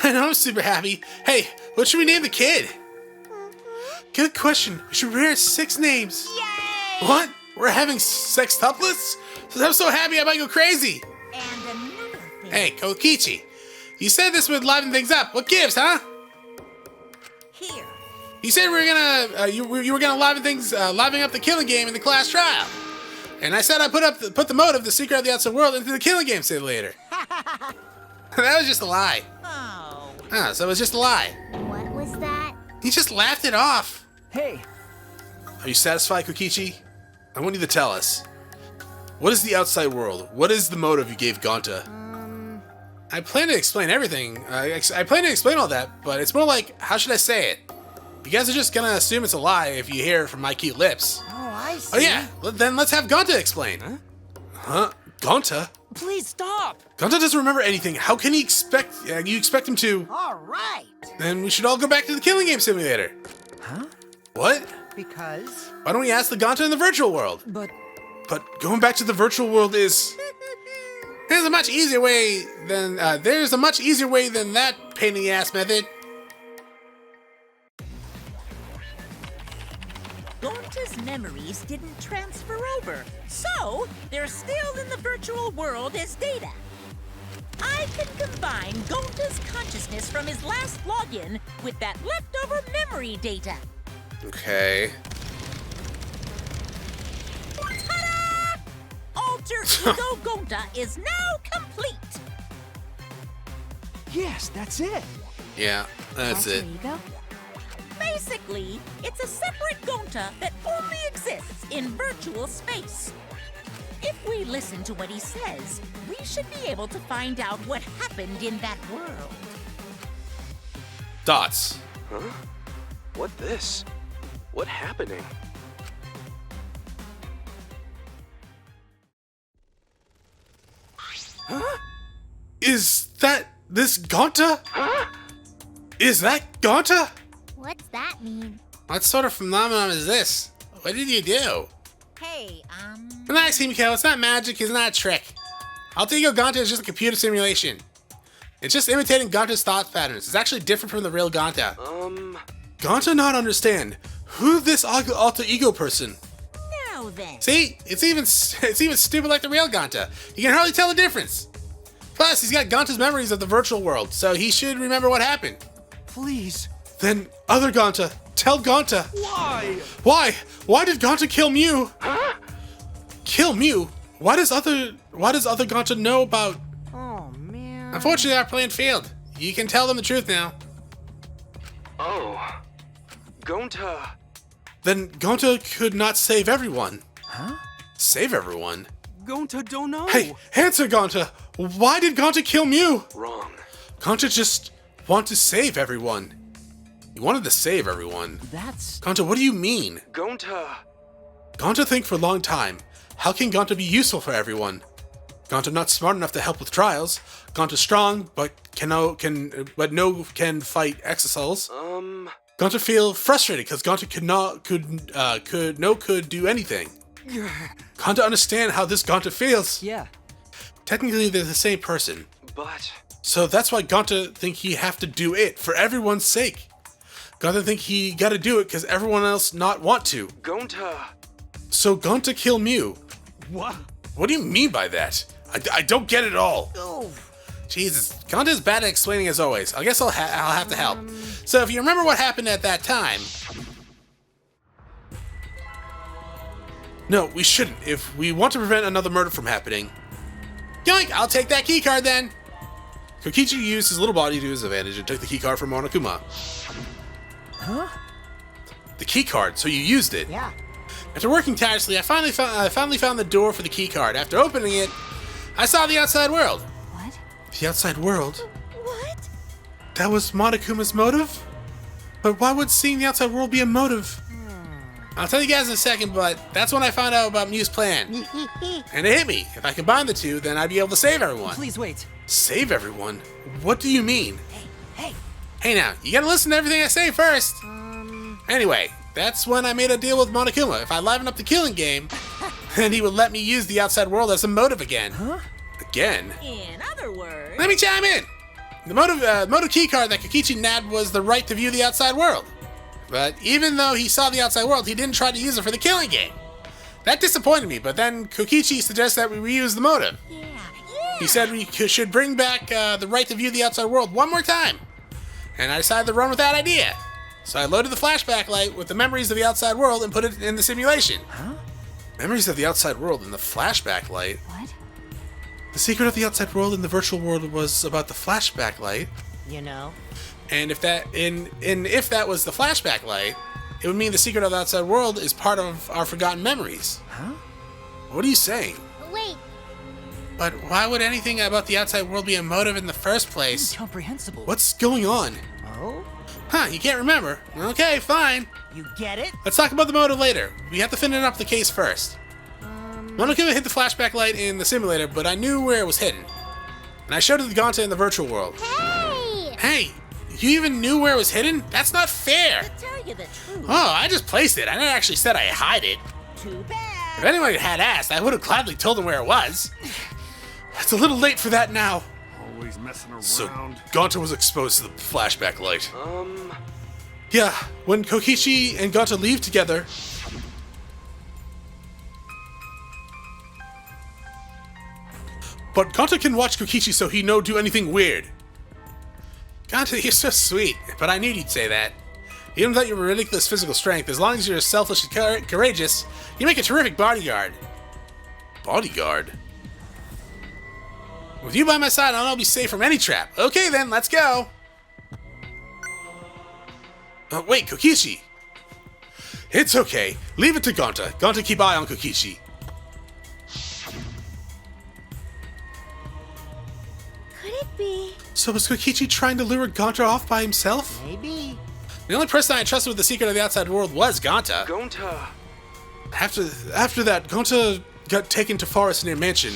I know I'm super happy. Hey, what should we name the kid? Good question. We should rare 6 names. Yay! What? We're having sextuplets? I'm so happy I might go crazy. And another thing. Hey, Kokichi, you said this would liven things up. What gives, huh? Here. You said we were gonna you were gonna liven up the killing game in the class trial, and I said I put the motive, the secret of the outside world, into the killing game simulator. That was just a lie. Oh. Ah, so it was just a lie. What was that? He just laughed it off. Hey, Are you satisfied, Kokichi? I want you to tell us. What is the outside world? What is the motive you gave Gonta? I plan to explain everything. I plan to explain all that, but it's more like, how should I say it? You guys are just gonna assume it's a lie if you hear it from my cute lips. Oh, I see. Oh yeah, then let's have Gonta explain. Huh? Gonta? Please stop! Gonta doesn't remember anything. How can he expect you expect him to? All right. Then we should all go back to the killing game simulator. Huh? What? Because... Why don't we ask the Gonta in the virtual world? But Going back to the virtual world is... There's a much easier way than that pain in the ass method. Gonta's memories didn't transfer over, so they're still in the virtual world as data. I can combine Gonta's consciousness from his last login with that leftover memory data. Okay. Ta-da! Alter Ego Gonta is now complete. Yes, that's it. Yeah, that's Alter it. Ego? Basically, it's a separate Gonta that only exists in virtual space. If we listen to what he says, we should be able to find out what happened in that world. Dots. Huh? What this? What happening? Huh? Is that this Gonta? Huh? Is that Gonta? What's that mean? What sort of phenomenon is this? What did you do? Hey, Relax, Himiko. It's not magic. It's not a trick. Alter Ego Gonta is just a computer simulation. It's just imitating Gonta's thought patterns. It's actually different from the real Gonta. Gonta not understand. Who this alter ego person? now then. See? It's even stupid like the real Gonta. You can hardly tell the difference. Plus, he's got Gonta's memories of the virtual world, so he should remember what happened. Please. Then, other Gonta, tell Gonta. Why? Why? Why did Gonta kill Mew? Huh? Kill Mew? Why does other Gonta know about... Oh, man. Unfortunately, our plan failed. You can tell them the truth now. Oh. Gonta. Then Gonta could not save everyone. Huh? Save everyone? Gonta don't know. Hey, answer Gonta! Why did Gonta kill Mew? Wrong. Gonta just want to save everyone. He wanted to save everyone. That's... Gonta, what do you mean? Gonta. Gonta think for a long time. How can Gonta be useful for everyone? Gonta not smart enough to help with trials. Gonta strong, but can fight exisals. Gonta feel frustrated because Gonta could do anything. Gonta understand how this Gonta feels. Yeah. Technically, they're the same person. But... So that's why Gonta think he have to do it for everyone's sake. Gonta think he gotta do it because everyone else not want to. Gonta. So Gonta kill Mew. What? What do you mean by that? I don't get it all. Oh. Jesus, Gonta's bad at explaining as always. I guess I'll have to help. So if you remember what happened at that time... No, we shouldn't. If we want to prevent another murder from happening... Yoink! I'll take that keycard then! Kokichi used his little body to his advantage and took the keycard from Monokuma. Huh? The keycard, so you used it. Yeah. After working tirelessly, I finally found the door for the keycard. After opening it, I saw the outside world. What? The outside world? What? That was Monokuma's motive? But why would seeing the outside world be a motive? I'll tell you guys in a second, but that's when I found out about Mew's plan. And it hit me. If I combine the two, then I'd be able to save everyone. Please wait. Save everyone? What do you mean? Hey. Hey now, you gotta listen to everything I say first. Anyway, that's when I made a deal with Monokuma. If I liven up the killing game, then he would let me use the outside world as a motive again. Huh? Again? In other words... Let me chime in! The motive keycard that Kokichi nabbed was the right to view the outside world. But even though he saw the outside world, he didn't try to use it for the killing game. That disappointed me, but then Kokichi suggested that we reuse the motive. Yeah. He said we should bring back the right to view the outside world one more time. And I decided to run with that idea. So I loaded the flashback light with the memories of the outside world and put it in the simulation. Huh? Memories of the outside world in the flashback light? What? The secret of the outside world in the virtual world was about the flashback light. You know? And if that was the flashback light, it would mean the secret of the outside world is part of our forgotten memories. Huh? What are you saying? Wait, But why would anything about the outside world be a motive in the first place? Incomprehensible. What's going on? Oh? Huh, you can't remember. Okay, fine. You get it? Let's talk about the motive later. We have to finish up the case first. Monoki hit the flashback light in the simulator, but I knew where it was hidden. And I showed it to Gonta in the virtual world. Hey! Hey, you even knew where it was hidden? That's not fair! To tell you the truth, Oh, I just placed it. I never actually said I hide it. too bad. If anyone had asked, I would have gladly told them where it was. It's a little late for that now. Always messing around. So, Gonta was exposed to the flashback light. Yeah, when Kokichi and Gonta leave together... But Gonta can watch Kokichi so he no do anything weird. Gonta, you're so sweet, but I knew you'd say that. Even without your ridiculous physical strength, as long as you're selfish and courageous, you make a terrific bodyguard. Bodyguard? With you by my side, I'll be safe from any trap. Okay then, let's go. Oh, wait, Kokichi. It's okay. Leave it to Gonta. Gonta, keep eye on Kokichi. Could it be? So was Kokichi trying to lure Gonta off by himself? Maybe. The only person I trusted with the secret of the outside world was Gonta. Gonta. After that, Gonta got taken to forest near mansion.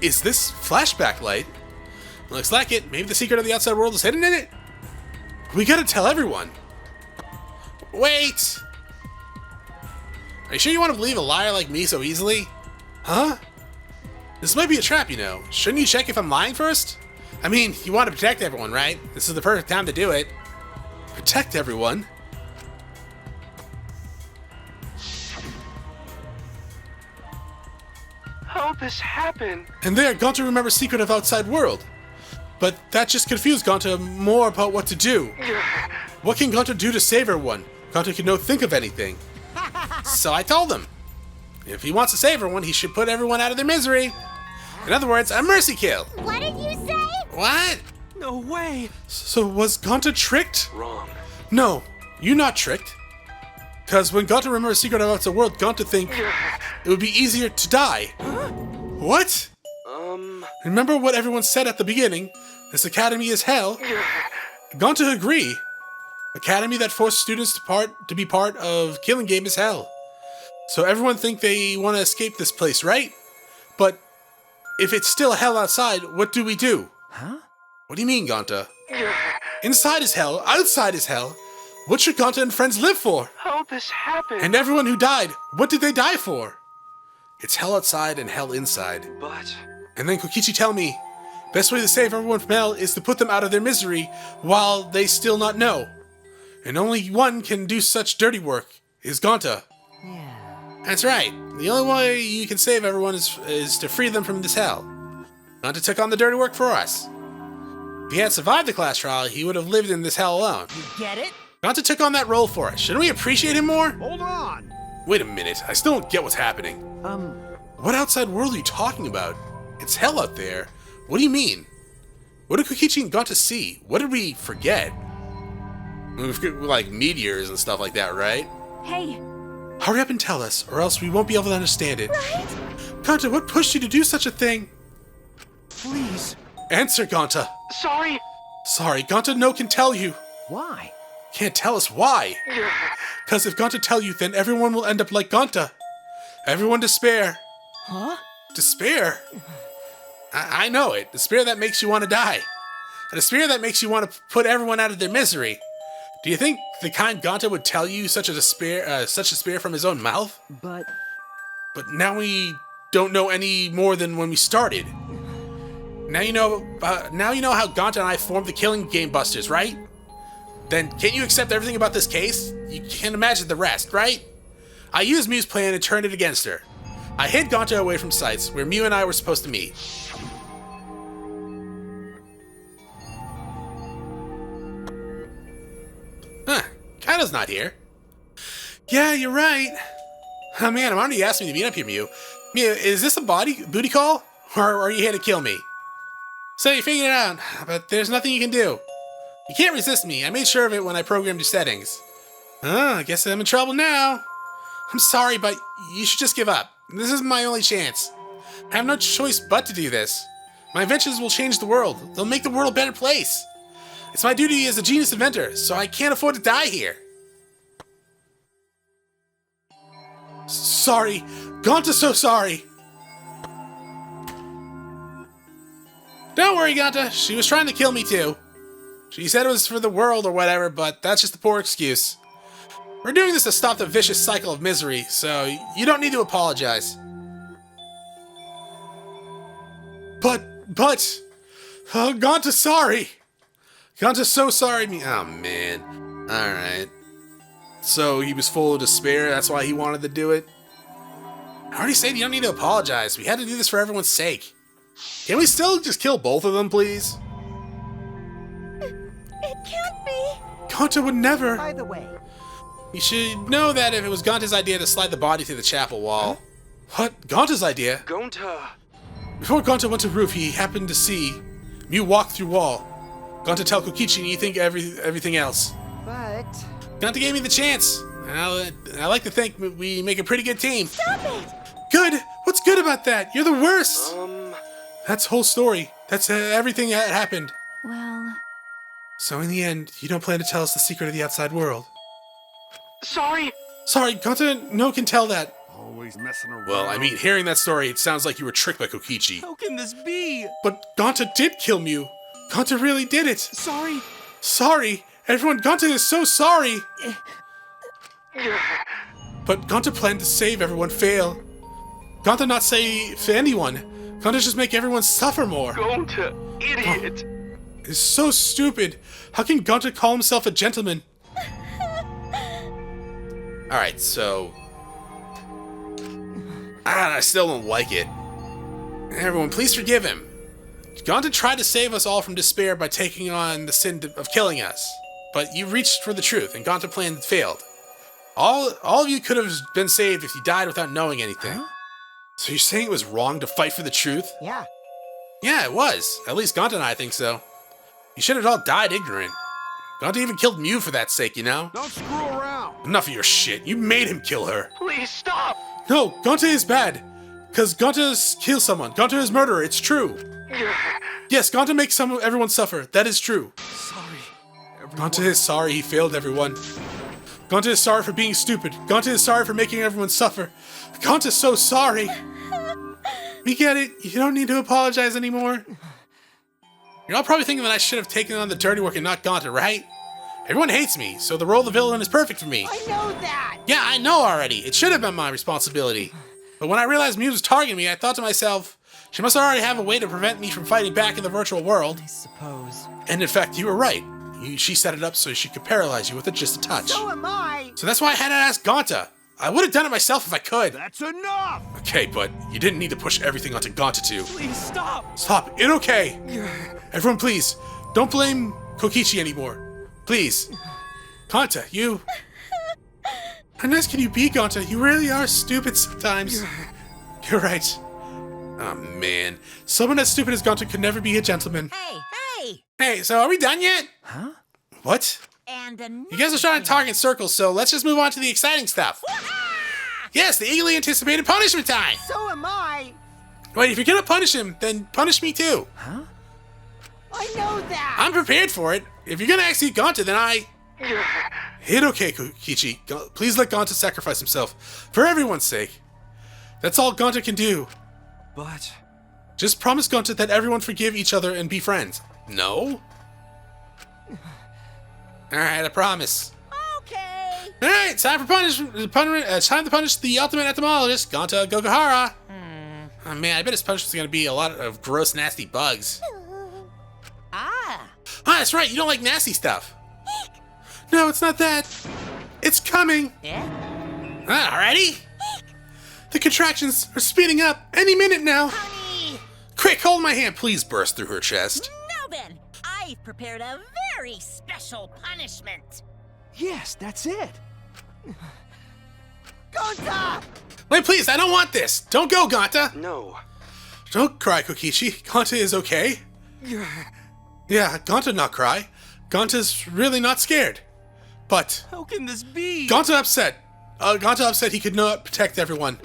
Is this flashback light? Looks like it. Maybe the secret of the outside world is hidden in it. We gotta tell everyone. Wait! Are you sure you want to believe a liar like me so easily? Huh? This might be a trap, you know. Shouldn't you check if I'm lying first? I mean, you want to protect everyone, right? This is the perfect time to do it. Protect everyone? How'd this happen? And there, Gonta remembers secret of outside world. But that just confused Gonta more about what to do. What can Gonta do to save everyone? Gonta can no think of anything. So I told him, if he wants to save everyone, he should put everyone out of their misery. In other words, a mercy kill. What did you say? What? No way. So was Gonta tricked? Wrong. No, you're not tricked. Because when Gonta remembers secret of outside world, Gonta think it would be easier to die. What? Remember what everyone said at the beginning? This academy is hell. Gonta agree. Academy that forces students to be part of killing game is hell. So everyone think they want to escape this place, right? But if it's still hell outside, what do we do? Huh? What do you mean, Gonta? Inside is hell, outside is hell. What should Gonta and friends live for? How'd this happen? And everyone who died, what did they die for? It's hell outside and hell inside. But... And then Kokichi tell me, best way to save everyone from hell is to put them out of their misery while they still not know. And only one can do such dirty work, is Gonta. Yeah. That's right. The only way you can save everyone is to free them from this hell. Gonta took on the dirty work for us. If he had survived the class trial, he would have lived in this hell alone. You get it? Gonta took on that role for us. Shouldn't we appreciate him more? Hold on! Wait a minute. I still don't get what's happening. What outside world are you talking about? It's hell out there. What do you mean? What did Kokichi and Gonta see? What did we forget? We forget, like, meteors and stuff like that, right? Hey, Hurry up and tell us, or else we won't be able to understand it. Right? Gonta, what pushed you to do such a thing? Please. Answer, Gonta. Sorry. Sorry, Gonta no can tell you. Why? Can't tell us why. Because if Gonta tell you, then everyone will end up like Gonta. Everyone despair. Huh? Despair? I know it. Despair that makes you want to die. A despair that makes you want to put everyone out of their misery. Do you think the kind Gonta would tell you such despair from his own mouth? But now we don't know any more than when we started. Now you know how Gonta and I formed the Killing Game Busters, right? Then can't you accept everything about this case? You can't imagine the rest, right? I used Mew's plan and turned it against her. I hid Gonta away from sites where Mew and I were supposed to meet. Huh, Kaido's not here. Yeah, you're right. Oh man, I'm already asking you to meet up here, Mew. Mew, is this a booty call? Or are you here to kill me? So you figured it out, but there's nothing you can do. You can't resist me. I made sure of it when I programmed your settings. Oh, I guess I'm in trouble now. I'm sorry, but you should just give up. This is my only chance. I have no choice but to do this. My inventions will change the world. They'll make the world a better place. It's my duty as a genius inventor, so I can't afford to die here. Sorry. Gonta's so sorry. Don't worry, Gonta. She was trying to kill me too. She said it was for the world or whatever, but that's just a poor excuse. We're doing this to stop the vicious cycle of misery, so you don't need to apologize. But, Gonta's sorry. Gonta's so sorry. Oh, man. Alright. So he was full of despair, that's why he wanted to do it? I already said you don't need to apologize. We had to do this for everyone's sake. Can we still just kill both of them, please? It can't be. Gonta would never. By the way, You should know that if it was Gonta's idea to slide the body through the chapel wall. What? Gonta's idea? Gonta. Before Gonta went to roof, he happened to see Mew walk through wall. Gonta tell Kokichi and you think everything else. but Gonta gave me the chance. I like to think we make a pretty good team. Stop it. Good? What's good about that? You're the worst. That's the whole story. That's everything that happened. Well, So in the end, you don't plan to tell us the secret of the outside world. Sorry. Sorry, Gonta no can tell that. Always messing around. Well, I mean, hearing that story, it sounds like you were tricked by Kokichi. How can this be? But Gonta did kill Mew. Gonta really did it. Sorry. Sorry. Everyone, Gonta is so sorry. But Gonta planned to save everyone fail. Gonta not save anyone. Gonta just make everyone suffer more. Gonta, idiot. It's so stupid. How can Gonta call himself a gentleman? Alright, so... I still don't like it. Everyone, please forgive him. Gonta tried to save us all from despair by taking on the sin of killing us. But you reached for the truth, and Gonta plan failed. All of you could have been saved if you died without knowing anything. Huh? So you're saying it was wrong to fight for the truth? yeah. Yeah, it was. At least Gonta and I think so. You should have all died ignorant. Gonta even killed Mew for that sake, you know? Don't screw around. Enough of your shit. You made him kill her. Please stop. No, Gonta is bad. Because Gonta kills someone. Gonta is murderer. It's true. Yes, Gonta makes everyone suffer. That is true. Sorry. Gonta is sorry he failed everyone. Gonta is sorry for being stupid. Gonta is sorry for making everyone suffer. Gonta's so sorry. We get it. You don't need to apologize anymore. You're all probably thinking that I should have taken on the dirty work and not Gonta, right? Everyone hates me, so the role of the villain is perfect for me. I know that. Yeah, I know already. It should have been my responsibility. But when I realized Mew was targeting me, I thought to myself, she must already have a way to prevent me from fighting back in the virtual world. I suppose. And in fact, you were right. She set it up so she could paralyze you with just a touch. So am I. So that's why I had to ask Gonta. I would have done it myself if I could. That's enough. Okay, but you didn't need to push everything onto Gonta too. Please stop. Stop. It's okay. Everyone, please, don't blame Kokichi anymore. Please. Gonta, you... How nice can you be, Gonta? You really are stupid sometimes. You're right. Oh, man. Someone as stupid as Gonta could never be a gentleman. Hey! Hey, so are we done yet? Huh? What? And You guys are trying to talk in circles, so let's just move on to the exciting stuff. Yes, the eagerly anticipated punishment time. So am I. Wait, if you're gonna punish him, then punish me too. Huh? I know that. I'm prepared for it. If you're gonna execute Gonta, then I... Hit okay, Kokichi. Please let Gonta sacrifice himself. For everyone's sake. That's all Gonta can do. But... Just promise Gonta that everyone forgive each other and be friends. No? Alright, I promise. okay. Alright, time for punishment. Time to punish the ultimate entomologist, Gonta Gokahara. Oh man, I bet his punishment's gonna be a lot of gross, nasty bugs. Ah. Ah, that's right, you don't like nasty stuff. No, it's not that. It's coming. Yeah? Alrighty. The contractions are speeding up any minute now. Honey. Quick, hold my hand. Please burst through her chest. Now then, I've prepared a very special punishment. Yes, that's it. Gonta! Wait, please, I don't want this. Don't go, Gonta. No. Don't cry, Kokichi. Gonta is okay. Yeah, Gonta not cry. Gonta's really not scared. But How can this be? Gonta upset. Gonta upset he could not protect everyone.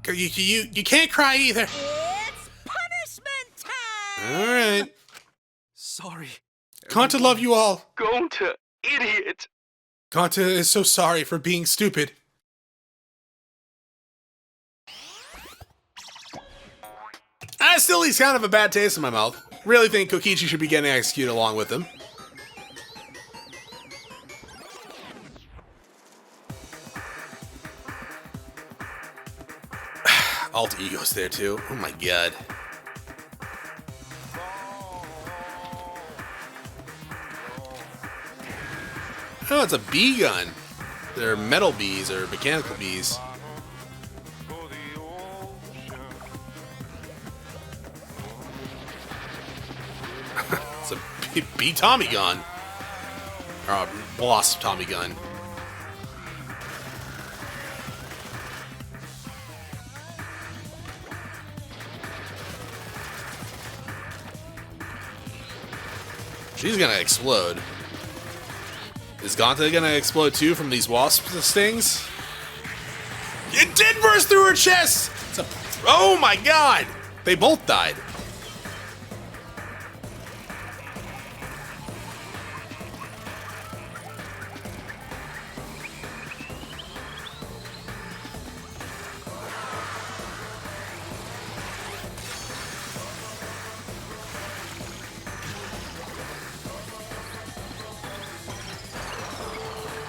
You can't cry either. It's punishment time! Alright. Sorry. Gonta love you all. Gonta, idiot. Gonta is so sorry for being stupid. I still leaves kind of a bad taste in my mouth. Really think Kokichi should be getting executed along with him. Alt Ego's there too. Oh my god. Oh, it's a bee gun. They're metal bees or mechanical bees. It's a bee Tommy gun. Or a wasp Tommy gun. She's gonna explode. Is Gonta gonna explode too from these wasp stings? It did burst through her chest! Oh my god! They both died.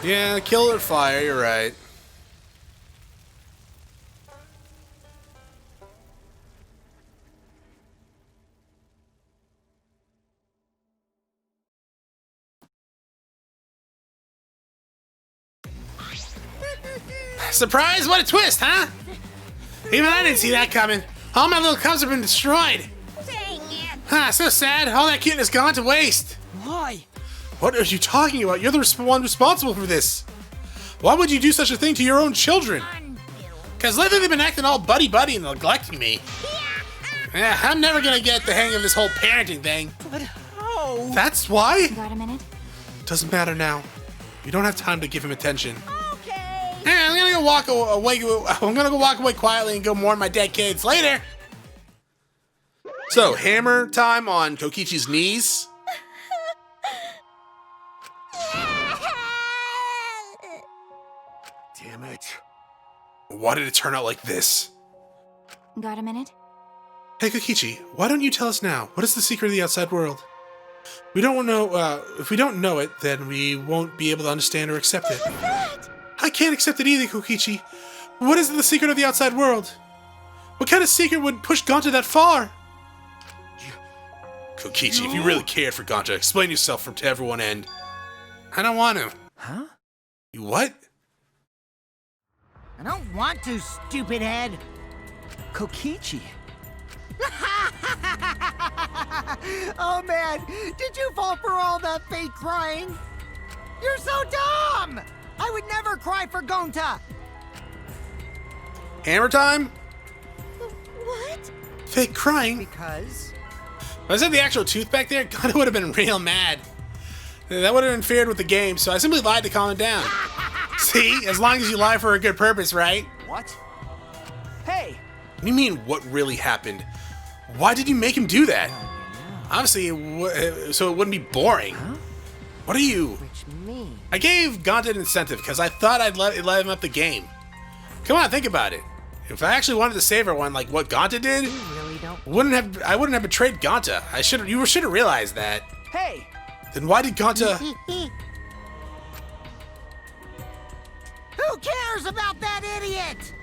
Yeah, kill or fire, you're right. Surprise! What a twist, huh? Even I didn't see that coming. All my little cubs have been destroyed. Dang it! Huh, so sad. All that cuteness gone to waste. Why? What are you talking about? You're the one responsible for this. Why would you do such a thing to your own children? Because lately they've been acting all buddy-buddy and neglecting me. Yeah, I'm never gonna get the hang of this whole parenting thing. But how? That's why? Got a minute? Doesn't matter now. You don't have time to give him attention. Okay. Hey, I'm gonna go walk away. I'm gonna go walk away quietly and go mourn my dead kids later. So, hammer time on Kokichi's knees. Damn it. Why did it turn out like this? Got a minute? Hey Kokichi, why don't you tell us now? What is the secret of the outside world? We don't know. If we don't know it, then we won't be able to understand or accept it. I can't accept it either, Kokichi. What is the secret of the outside world? What kind of secret would push Gonta that far? Kokichi, if you really cared for Gonta, explain yourself to everyone and... I don't want to. Huh? You what? I don't want to, stupid head. Kokichi. Oh man, did you fall for all that fake crying? You're so dumb! I would never cry for Gonta! Hammer time? What? Fake crying? Because? If I said the actual tooth back there, Gonta would have been real mad. That would have interfered with the game, so I simply lied to calm him down. See? As long as you lie for a good purpose, right? What? Hey! What do you mean, what really happened? Why did you make him do that? Obviously, so it wouldn't be boring. Huh? What are you? Which me? I gave Gonta an incentive because I thought I'd let him up the game. Come on, think about it. If I actually wanted to save everyone like what Gonta did, You really don't. I wouldn't have betrayed Gonta. You should have realized that. Hey! Then why did Gonta... Who cares about that idiot?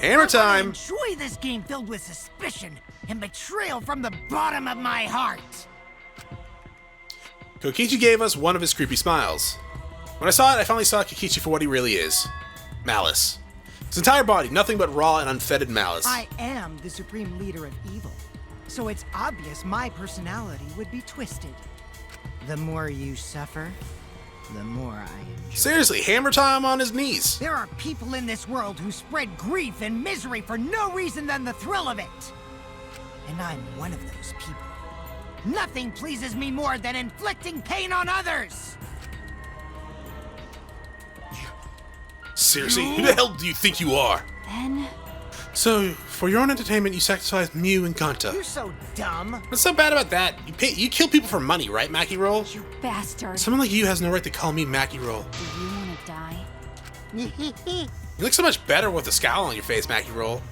Hammer I time! enjoy this game filled with suspicion and betrayal from the bottom of my heart. Kokichi gave us one of his creepy smiles. When I saw it, I finally saw Kokichi for what he really is. Malice. His entire body, nothing but raw and unfettered malice. I am the supreme leader of evil, so it's obvious my personality would be twisted. The more you suffer, the more I enjoy. Seriously, hammer time on his knees. There are people in this world who spread grief and misery for no reason than the thrill of it. And I'm one of those people. Nothing pleases me more than inflicting pain on others. Seriously, who the hell do you think you are? Then... So, for your own entertainment, you sacrifice Mew and Kanta. You're so dumb. What's so bad about that? You kill people for money, right, Mackie Roll? You bastard. Someone like you has no right to call me Mackie Roll. Do you want to die? You look so much better with a scowl on your face, Mackie Roll.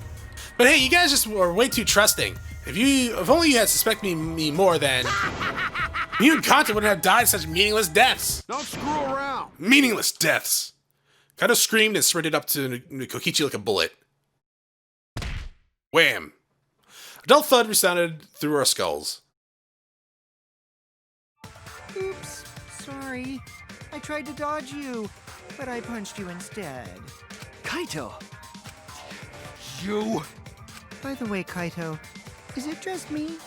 But hey, you guys just were way too trusting. If only you had suspected me more, then you and Kanta wouldn't have died such meaningless deaths. Don't screw around. Meaningless deaths. Kaido screamed and sprinted up to Kokichi like a bullet. Wham! A dull thud resounded through our skulls. Oops, sorry. I tried to dodge you, but I punched you instead. Kaito! You! By the way, Kaito, is it just me?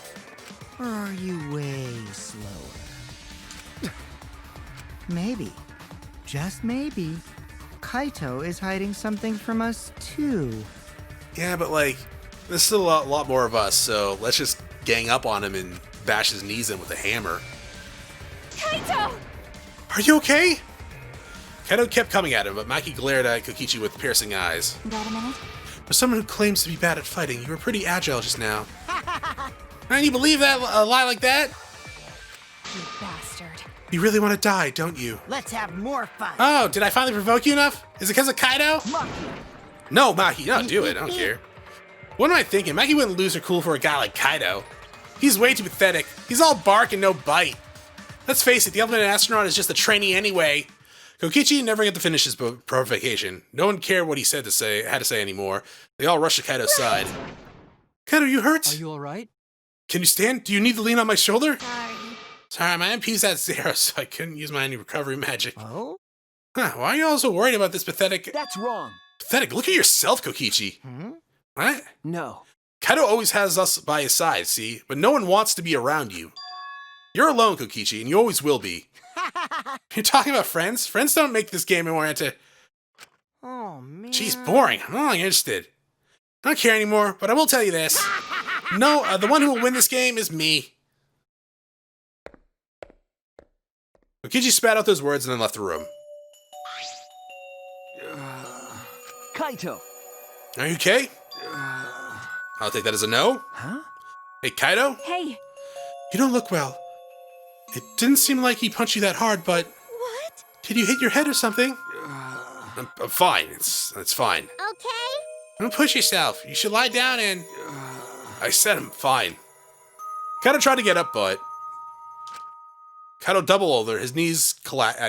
Or are you way slower? Maybe, just maybe, Kaito is hiding something from us too. Yeah, but like, there's still a lot more of us, so let's just gang up on him and bash his knees in with a hammer. Kaito! Are you okay? Kaido kept coming at him, but Maki glared at Kokichi with piercing eyes. Got a minute? For someone who claims to be bad at fighting, you were pretty agile just now. And you believe that a lie like that? You bastard. You really want to die, don't you? Let's have more fun. Oh, did I finally provoke you enough? Is it because of Kaido? Maki. No, Maki, don't do it. I don't care. What am I thinking? Maki wouldn't lose her cool for a guy like Kaido. He's way too pathetic. He's all bark and no bite. Let's face it, the ultimate astronaut is just a trainee anyway. Kokichi never got to finish his provocation. No one cared what he had to say anymore. They all rushed to Kaido's side. Kaido, you hurt? Are you alright? Can you stand? Do you need to lean on my shoulder? Sorry. Sorry, my MP's at 0, so I couldn't use my any recovery magic. Oh? Huh, why are you all so worried about this pathetic... That's wrong. Pathetic, look at yourself, Kokichi. What? No. Kaido always has us by his side, see? But no one wants to be around you. You're alone, Kokichi, and you always will be. You're talking about friends? Friends don't make this game more into... Oh, man. Jeez, boring. I'm not interested. I don't care anymore, but I will tell you this. No, the one who will win this game is me. Kokichi spat out those words and then left the room. Kaito! Are you okay? I'll take that as a no. Huh? Hey, Kaido? Hey! You don't look well. It didn't seem like he punched you that hard, but... What? Did you hit your head or something? I'm fine. It's fine. Okay. Don't push yourself. You should lie down and... I said I'm fine. Kaido tried to get up, but... Kaido double over. His knees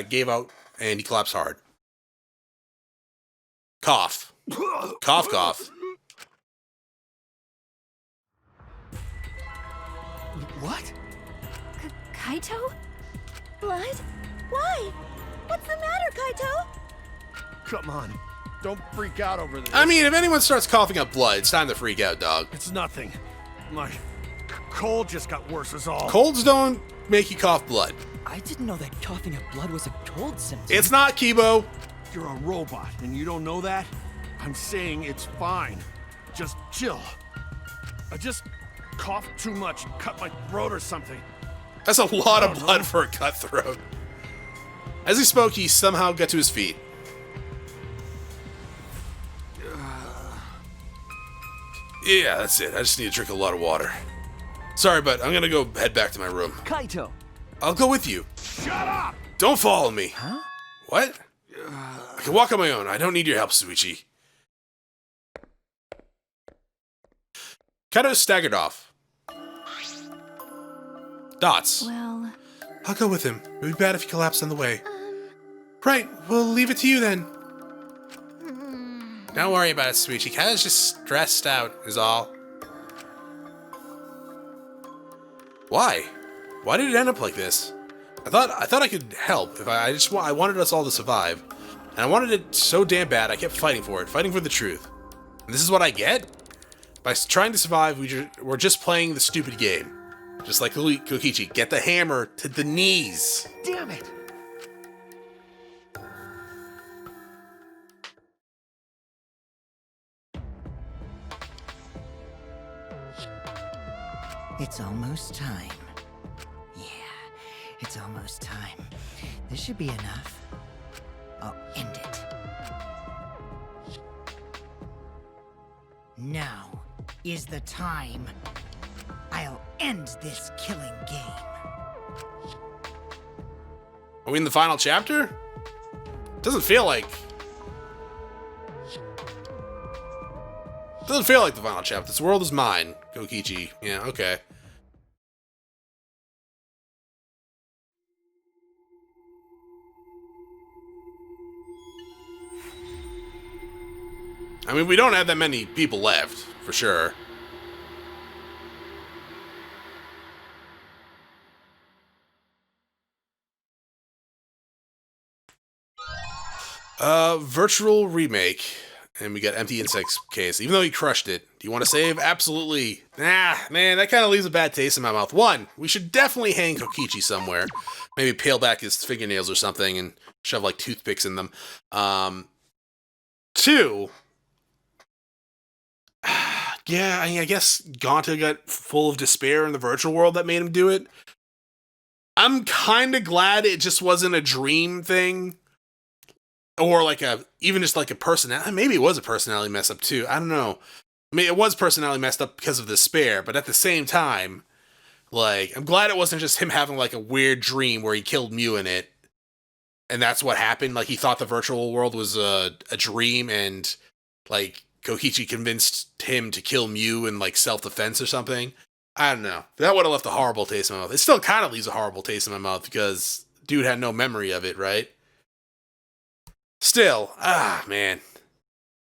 gave out, and he collapsed hard. Cough. Cough, cough. What? Kaito? Blood? Why? What's the matter, Kaito? Come on. Don't freak out over this. I mean, if anyone starts coughing up blood, it's time to freak out, dog. It's nothing. My cold just got worse is all. Colds don't make you cough blood. I didn't know that coughing up blood was a cold symptom. It's not, Kibo. You're a robot, and you don't know that? I'm saying it's fine. Just chill. I just coughed too much and cut my throat or something. That's a lot of blood for a cut throat. As he spoke, he somehow got to his feet. Yeah, that's it. I just need to drink a lot of water. Sorry, but I'm gonna go head back to my room. Kaito! I'll go with you. Shut up! Don't follow me. Huh? What? I can walk on my own. I don't need your help, Suichi. Kaido staggered off. Dots. Well... I'll go with him. It would be bad if he collapsed on the way. Right, we'll leave it to you then. Don't worry about it, Suichi. Kaido's just stressed out, is all. Why? Why did it end up like this? I thought I could help. If I wanted us all to survive, and I wanted it so damn bad. I kept fighting for it, fighting for the truth. And this is what I get? By trying to survive, we're just playing the stupid game. Just like Kokichi, get the hammer to the knees. Damn it! It's almost time. Yeah, it's almost time. This should be enough. I'll end it. Now is the time. I'll end this killing game. Are we in the final chapter? Doesn't feel like the final chapter. This world is mine, Kokichi. Yeah, okay. I mean, we don't have that many people left, for sure. Virtual remake. And we got empty insects case. Even though he crushed it. Do you want to save? Absolutely. Nah, man, that kind of leaves a bad taste in my mouth. One, we should definitely hang Kokichi somewhere. Maybe peel back his fingernails or something and shove like toothpicks in them. Two, yeah, I guess Gonta got full of despair in the virtual world that made him do it. I'm kind of glad it just wasn't a dream thing. Or like even just like a personality. Maybe it was a personality mess up too. I don't know. I mean, it was personality messed up because of despair, but at the same time, like, I'm glad it wasn't just him having like a weird dream where he killed Mew in it. And that's what happened. Like, he thought the virtual world was a dream, and like Kokichi convinced him to kill Mew in like self-defense or something. I don't know. That would have left a horrible taste in my mouth. It still kind of leaves a horrible taste in my mouth because dude had no memory of it, right? Still, man.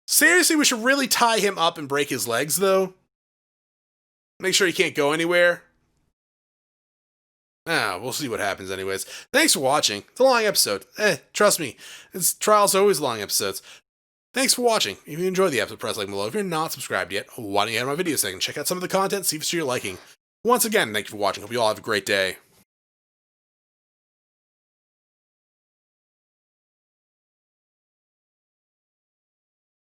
Seriously, we should really tie him up and break his legs, though? Make sure he can't go anywhere? We'll see what happens anyways. Thanks for watching. It's a long episode. Trust me, Trials are always long episodes. Thanks for watching. If you enjoyed the episode, press like below. If you're not subscribed yet, why don't you head to my video section, check out some of the content, see if it's to your liking. Once again, thank you for watching. Hope you all have a great day.